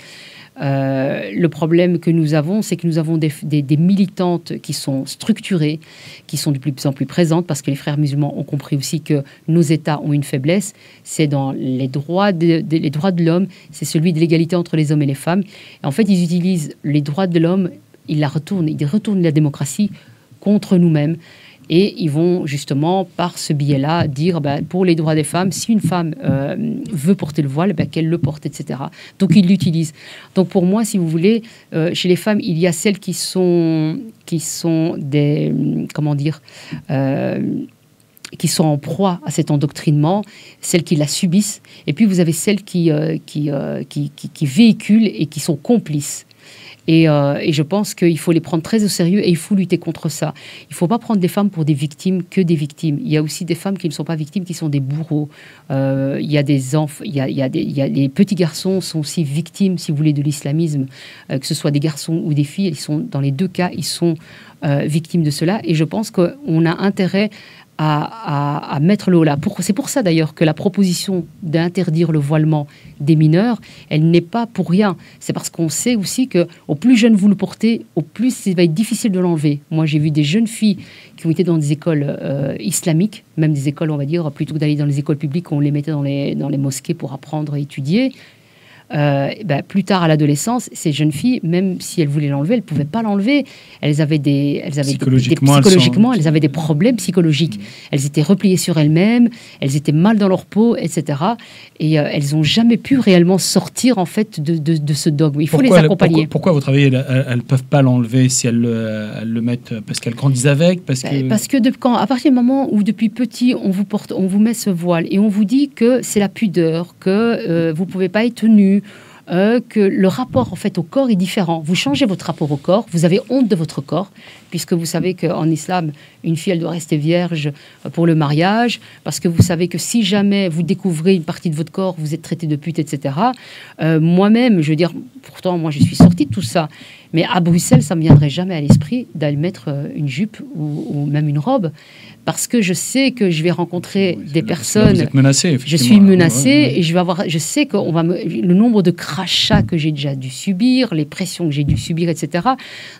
Le problème que nous avons, c'est que nous avons des militantes qui sont structurées, qui sont de plus en plus présentes, parce que les frères musulmans ont compris aussi que nos États ont une faiblesse, c'est dans les droits de l'homme, c'est celui de l'égalité entre les hommes et les femmes. Et en fait, ils utilisent les droits de l'homme, ils retournent la démocratie contre nous-mêmes. Et ils vont justement, par ce biais-là, dire pour les droits des femmes, si une femme veut porter le voile, qu'elle le porte, etc. Donc ils l'utilisent. Donc pour moi, si vous voulez, chez les femmes, il y a celles qui sont des... comment dire qui sont en proie à cet endoctrinement, celles qui la subissent. Et puis vous avez celles qui véhiculent et qui sont complices. Et je pense qu'il faut les prendre très au sérieux et il faut lutter contre ça. Il ne faut pas prendre des femmes pour des victimes, que des victimes. Il y a aussi des femmes qui ne sont pas victimes, qui sont des bourreaux. Il y a des enfants, les petits garçons sont aussi victimes, si vous voulez, de l'islamisme, que ce soit des garçons ou des filles. Dans les deux cas, ils sont victimes de cela. Et je pense qu'on a intérêt à mettre le haut là. C'est pour ça d'ailleurs que la proposition d'interdire le voilement des mineurs, elle n'est pas pour rien. C'est parce qu'on sait aussi que au plus jeune vous le portez, au plus ça va être difficile de l'enlever. Moi, j'ai vu des jeunes filles qui ont été dans des écoles islamiques, même des écoles, on va dire, plutôt que d'aller dans les écoles publiques, on les mettait dans les mosquées pour apprendre et étudier. Plus tard à l'adolescence, ces jeunes filles, même si elles voulaient l'enlever, elles ne pouvaient pas l'enlever. Elles avaient psychologiquement, elles avaient des problèmes psychologiques. Elles étaient repliées sur elles-mêmes, elles étaient mal dans leur peau, etc. Et elles n'ont jamais pu réellement sortir en fait de ce dogme. Il faut les accompagner. Pourquoi, à votre avis, elles ne peuvent pas l'enlever si elles le mettent? Parce qu'elles grandissent avec? Parce que à partir du moment où depuis petit on vous met ce voile et on vous dit que c'est la pudeur, que vous ne pouvez pas être nu, que le rapport en fait au corps est différent. Vous changez votre rapport au corps, vous avez honte de votre corps, puisque vous savez qu'en islam, une fille elle doit rester vierge pour le mariage, parce que vous savez que si jamais vous découvrez une partie de votre corps, vous êtes traité de pute, etc. Moi-même, je veux dire, pourtant moi je suis sortie de tout ça, mais à Bruxelles, ça ne me viendrait jamais à l'esprit d'aller mettre une jupe ou même une robe, parce que je sais que je vais rencontrer des personnes. Vous êtes menacée, je suis menacée et je sais que le nombre de crachats que j'ai déjà dû subir, les pressions que j'ai dû subir, etc.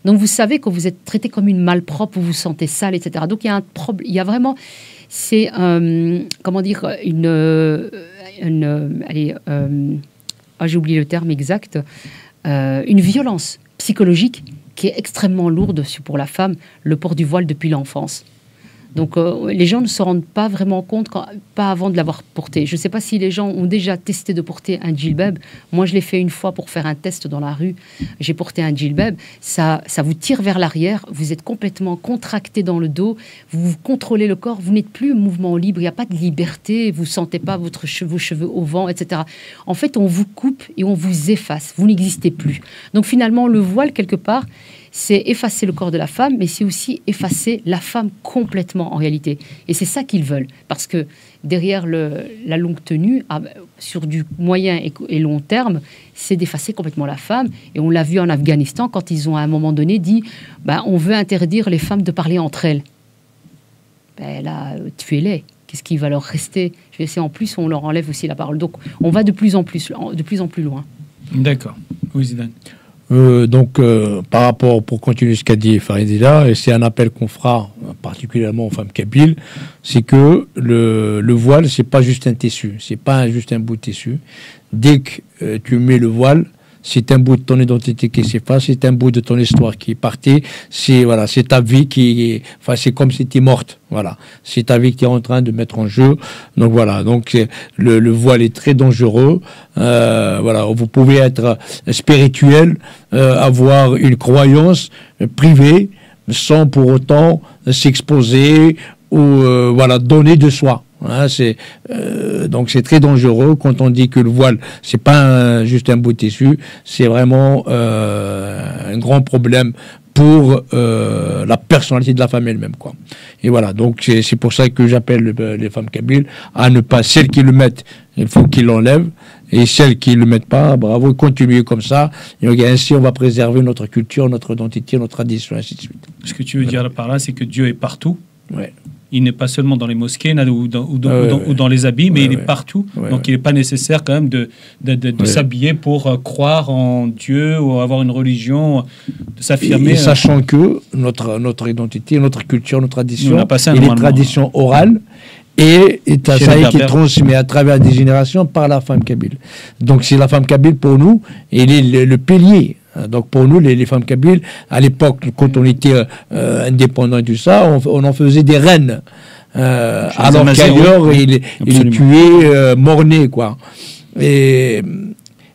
Donc vous savez que vous êtes traité comme une malpropre, vous vous sentez sale, etc. Donc il y a un problème, il y a vraiment, c'est comment dire, j'ai oublié le terme exact, une violence psychologique qui est extrêmement lourde pour la femme, le port du voile depuis l'enfance. Donc les gens ne se rendent pas vraiment compte, pas avant de l'avoir porté. Je ne sais pas si les gens ont déjà testé de porter un djilbab. Moi, je l'ai fait une fois pour faire un test dans la rue. J'ai porté un djilbab. Ça vous tire vers l'arrière. Vous êtes complètement contracté dans le dos. Vous contrôlez le corps. Vous n'êtes plus en mouvement libre. Il n'y a pas de liberté. Vous ne sentez pas vos cheveux au vent, etc. En fait, on vous coupe et on vous efface. Vous n'existez plus. Donc finalement, le voile, quelque part, c'est effacer le corps de la femme, mais c'est aussi effacer la femme complètement en réalité. Et c'est ça qu'ils veulent, parce que derrière la longue tenue, sur du moyen et long terme, c'est d'effacer complètement la femme. Et on l'a vu en Afghanistan, quand ils ont à un moment donné dit on veut interdire les femmes de parler entre elles. Là, tuez-les. Qu'est-ce qui va leur rester? Je vais essayer, en plus, on leur enlève aussi la parole. Donc, on va de plus en plus loin. D'accord. Oui, Zidane. Par rapport, pour continuer ce qu'a dit Faridila, et c'est un appel qu'on fera particulièrement aux femmes kabyles, c'est que le voile, c'est pas juste un tissu, c'est pas juste un bout de tissu. Dès que tu mets le voile, c'est un bout de ton identité qui s'efface, c'est un bout de ton histoire qui est parti, c'est ta vie c'est comme si tu es morte, voilà. C'est ta vie qui est en train de mettre en jeu. Donc voilà, donc le voile est très dangereux. Vous pouvez être spirituel, avoir une croyance privée, sans pour autant s'exposer ou donner de soi. Donc c'est très dangereux quand on dit que le voile c'est pas juste un bout de tissu, c'est vraiment un grand problème pour la personnalité de la femme elle-même, quoi. Et voilà, donc c'est pour ça que j'appelle les femmes kabyles à ne pas, celles qui le mettent, il faut qu'ils l'enlèvent, et celles qui ne le mettent pas, bravo, continuez comme ça, et ainsi on va préserver notre culture, notre identité, notre tradition, ainsi de suite. Ce que tu veux dire par là, c'est que Dieu est partout. Ouais. Il n'est pas seulement dans les mosquées ou dans les habits, mais il est partout. Donc il n'est pas nécessaire quand même de s'habiller pour croire en Dieu ou avoir une religion, de s'affirmer. Et sachant que notre identité, notre culture, notre tradition, et les traditions orales, et ça qui est transmis à travers des générations par la femme kabyle. Donc c'est la femme kabyle pour nous, elle est le pilier. Donc pour nous, les femmes kabyles, à l'époque, quand on était indépendants et tout ça, on en faisait des reines. Alors qu'ailleurs, il est tué, mort-né, quoi. Et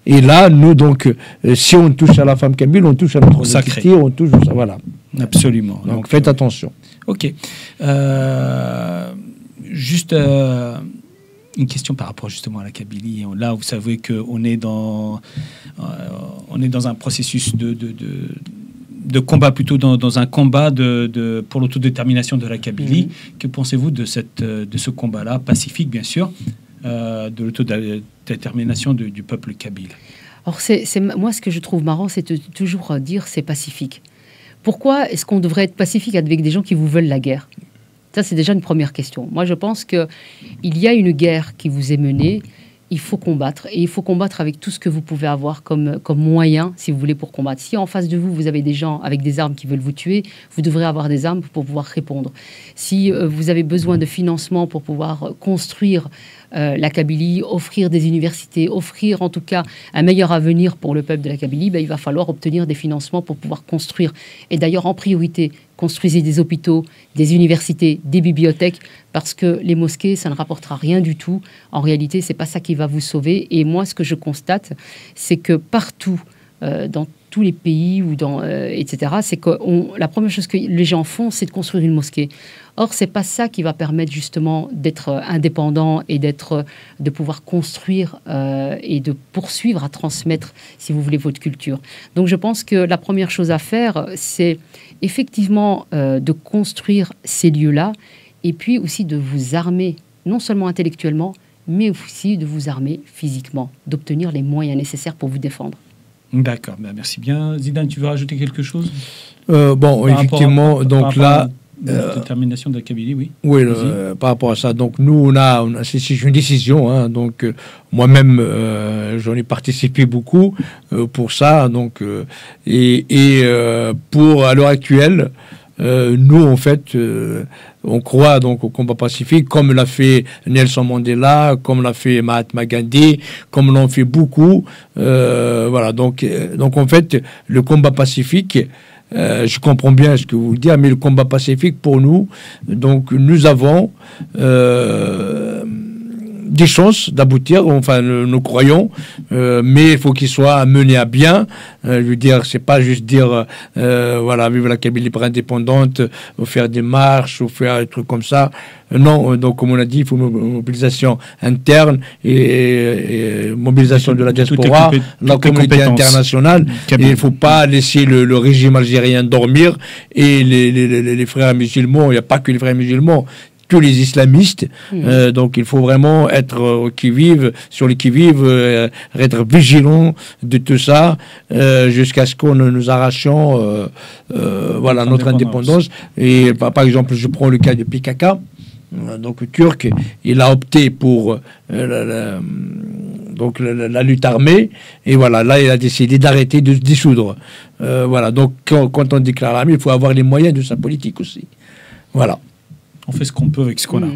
là, nous, donc, si on touche à la femme kabyle, on touche à notre identité, on touche à ça, voilà. Absolument. Donc faites attention. Ok. Juste une question par rapport justement à la Kabylie. Là, vous savez qu'on est dans un processus de combat, plutôt dans un combat pour l'autodétermination de la Kabylie. Que pensez-vous de ce combat-là, pacifique bien sûr, de l'autodétermination du peuple kabyle? Alors, moi, ce que je trouve marrant, c'est de toujours dire c'est pacifique. Pourquoi est-ce qu'on devrait être pacifique avec des gens qui vous veulent la guerre? Ça, c'est déjà une première question. Moi, je pense qu'il y a une guerre qui vous est menée. Il faut combattre. Et il faut combattre avec tout ce que vous pouvez avoir comme moyen, si vous voulez, pour combattre. Si en face de vous, vous avez des gens avec des armes qui veulent vous tuer, vous devrez avoir des armes pour pouvoir répondre. Si vous avez besoin de financement pour pouvoir construire la Kabylie, offrir des universités, offrir en tout cas un meilleur avenir pour le peuple de la Kabylie, il va falloir obtenir des financements pour pouvoir construire. Et d'ailleurs, en priorité, construisez des hôpitaux, des universités, des bibliothèques, parce que les mosquées, ça ne rapportera rien du tout. En réalité, c'est pas ça qui va vous sauver. Et moi, ce que je constate, c'est que partout, dans tous les pays, etc., c'est que la première chose que les gens font, c'est de construire une mosquée. Or, c'est pas ça qui va permettre justement d'être indépendant et de pouvoir construire et de poursuivre à transmettre, si vous voulez, votre culture. Donc, je pense que la première chose à faire, c'est effectivement de construire ces lieux-là et puis aussi de vous armer, non seulement intellectuellement, mais aussi de vous armer physiquement, d'obtenir les moyens nécessaires pour vous défendre. D'accord, merci bien. Zidane, tu veux rajouter quelque chose? Effectivement, donc là... La détermination de la Kabylie, oui. Oui, par rapport à ça. Donc nous, c'est une décision. Hein, donc moi-même, j'en ai participé beaucoup pour ça. Donc pour à l'heure actuelle, nous en fait, on croit donc au combat pacifique, comme l'a fait Nelson Mandela, comme l'a fait Mahatma Gandhi, comme l'ont fait beaucoup. Voilà. Donc en fait, le combat pacifique. Je comprends bien ce que vous dites, mais le combat pacifique pour nous, donc nous avons des chances d'aboutir, enfin nous croyons, mais il faut qu'il soit mené à bien. Je veux dire, c'est pas juste dire voilà, vive la Kabylie libre indépendante, ou faire des marches, ou faire des trucs comme ça. Non, donc comme on a dit, il faut une mobilisation interne et mobilisation de la diaspora, la communauté internationale. Et il ne faut pas laisser le régime algérien dormir et les frères musulmans, il n'y a pas que les frères musulmans, tous les islamistes. Donc il faut vraiment être sur les qui-vive, être vigilant de tout ça jusqu'à ce qu'on nous arrachions voilà, notre indépendance. Et par exemple, je prends le cas de PKK. Donc turc, il a opté pour la lutte armée, et voilà, là il a décidé d'arrêter de se dissoudre. Voilà, donc quand on déclare l'armée, il faut avoir les moyens de sa politique aussi. Voilà. On fait ce qu'on peut avec ce qu'on a.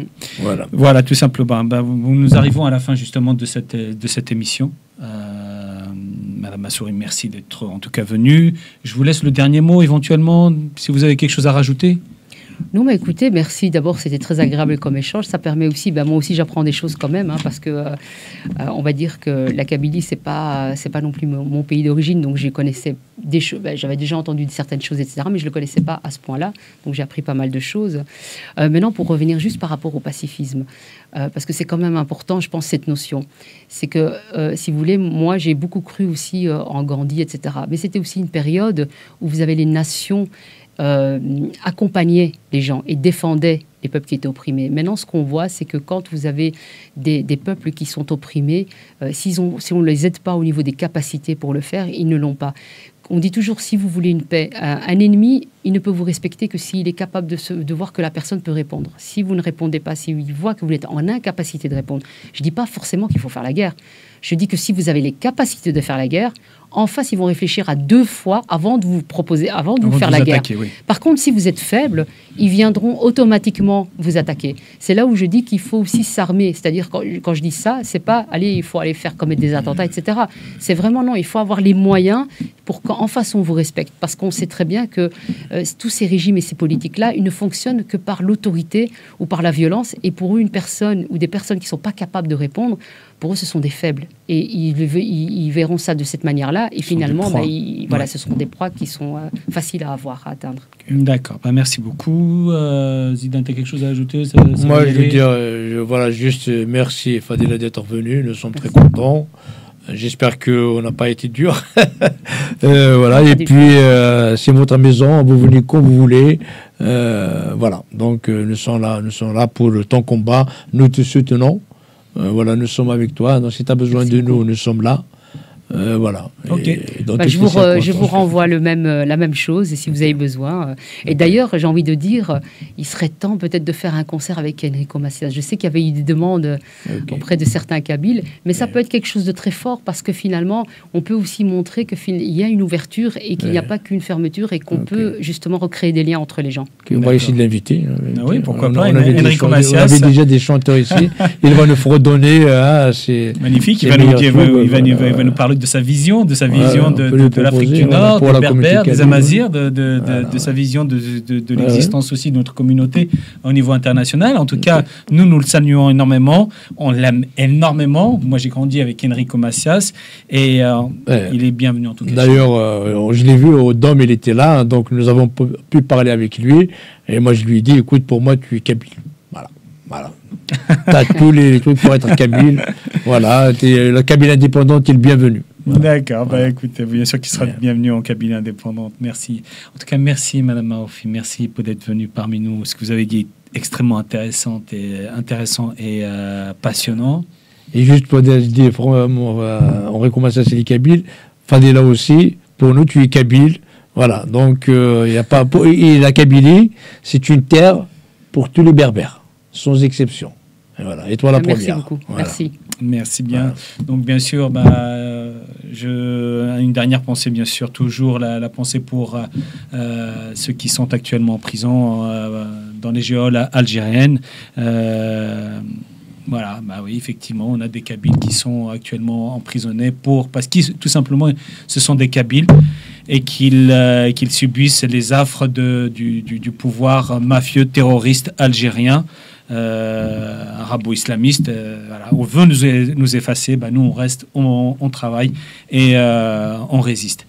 Voilà, tout simplement. Nous arrivons à la fin justement de cette émission. Madame Massouri, merci d'être en tout cas venue. Je vous laisse le dernier mot éventuellement, si vous avez quelque chose à rajouter. Non, mais écoutez, merci. D'abord, c'était très agréable comme échange. Ça permet aussi, moi aussi, j'apprends des choses quand même, parce que on va dire que la Kabylie, c'est pas non plus mon pays d'origine, donc j'y connaissais des choses. J'avais déjà entendu certaines choses, etc., mais je le connaissais pas à ce point-là. Donc j'ai appris pas mal de choses. Maintenant, pour revenir juste par rapport au pacifisme, parce que c'est quand même important, je pense, cette notion. C'est que, si vous voulez, moi, j'ai beaucoup cru aussi en Gandhi, etc. Mais c'était aussi une période où vous avez les nations accompagnaient les gens et défendaient les peuples qui étaient opprimés. Maintenant, ce qu'on voit, c'est que quand vous avez des peuples qui sont opprimés, si on ne les aide pas au niveau des capacités pour le faire, ils ne l'ont pas. On dit toujours, si vous voulez une paix, un ennemi, il ne peut vous respecter que s'il est capable de voir que la personne peut répondre. Si vous ne répondez pas, s'il voit que vous êtes en incapacité de répondre, je ne dis pas forcément qu'il faut faire la guerre. Je dis que si vous avez les capacités de faire la guerre, en face, ils vont réfléchir à 2 fois avant de vous proposer, avant de vous faire la guerre. Oui. Par contre, si vous êtes faible, ils viendront automatiquement vous attaquer. C'est là où je dis qu'il faut aussi s'armer. C'est-à-dire, quand je dis ça, c'est pas, allez, il faut aller faire commettre des attentats, etc. C'est vraiment non, il faut avoir les moyens pour qu'en face, on vous respecte. Parce qu'on sait très bien que tous ces régimes et ces politiques-là, ils ne fonctionnent que par l'autorité ou par la violence. Et pour eux, une personne ou des personnes qui ne sont pas capables de répondre, pour eux, ce sont des faibles. Et ils verront ça de cette manière-là. Et finalement, voilà, ce seront des proies qui sont faciles à avoir, à atteindre. D'accord. Merci beaucoup. Zidane, tu as quelque chose à ajouter? Moi, je veux dire, voilà, juste merci Fadila d'être venu. Nous sommes très contents. J'espère qu'on n'a pas été dur. Voilà. Et puis, c'est votre maison. Vous venez quand vous voulez. Voilà. Donc, nous sommes là pour le temps combat. Nous te soutenons. Voilà, nous sommes avec toi. Donc, si tu as besoin de nous, nous sommes là. Voilà. Okay. Je vous renvoie la même chose, et si vous avez besoin. Et d'ailleurs, j'ai envie de dire, il serait temps peut-être de faire un concert avec Enrico Macias. Je sais qu'il y avait eu des demandes auprès de certains Kabyles, mais ça peut être quelque chose de très fort, parce que finalement, on peut aussi montrer qu'il y a une ouverture et qu'il n'y a pas qu'une fermeture, et qu'on peut justement recréer des liens entre les gens. On va essayer de l'inviter. Oui, pourquoi pas. Enrico Macias. On avait déjà des chanteurs ici. Il va nous redonner. C'est magnifique. Il va nous parler de sa vision, de l'Afrique du Nord, des Berbères, des Amazirs, de sa vision de l'existence aussi de notre communauté au niveau international. En tout cas, nous le saluons énormément, on l'aime énormément. Moi, j'ai grandi avec Enrico Macias et il est bienvenu en tout cas. D'ailleurs, je l'ai vu au Dôme, il était là, donc nous avons pu parler avec lui. Et moi, je lui ai dit, écoute, pour moi, tu es Kabyle. Voilà. Tu as tous les trucs pour être Kabyle. Voilà, la Kabylie indépendante est le bienvenu. Voilà. D'accord, écoutez, bien sûr qu'il sera bienvenu en Kabylie indépendante. Merci. En tout cas, merci Madame Maroufi, merci d'être venue parmi nous. Ce que vous avez dit est extrêmement intéressant et passionnant. Et juste pour dire, on recommence à c'est les Kabyles. Fadila aussi, pour nous, tu es Kabyle. Voilà, donc il y a pas. Et la Kabylie, c'est une terre pour tous les Berbères, sans exception. Et voilà, et toi la première. Merci beaucoup, voilà. Merci bien. Voilà. Donc bien sûr, une dernière pensée, bien sûr, toujours la pensée pour ceux qui sont actuellement en prison dans les geôles algériennes. Voilà, oui, effectivement, on a des Kabyles qui sont actuellement emprisonnés parce que tout simplement, ce sont des Kabyles et qu'ils subissent les affres du pouvoir mafieux terroriste algérien. arabo-islamiste, voilà, on veut nous effacer, nous on reste, on travaille et on résiste.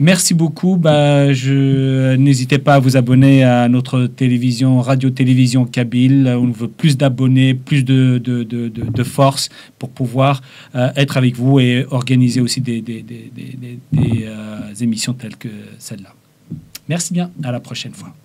Merci beaucoup. N'hésitez pas à vous abonner à notre télévision, radio-télévision Kabyle. On veut plus d'abonnés, plus de force pour pouvoir être avec vous et organiser aussi des émissions telles que celle-là. Merci bien. À la prochaine fois.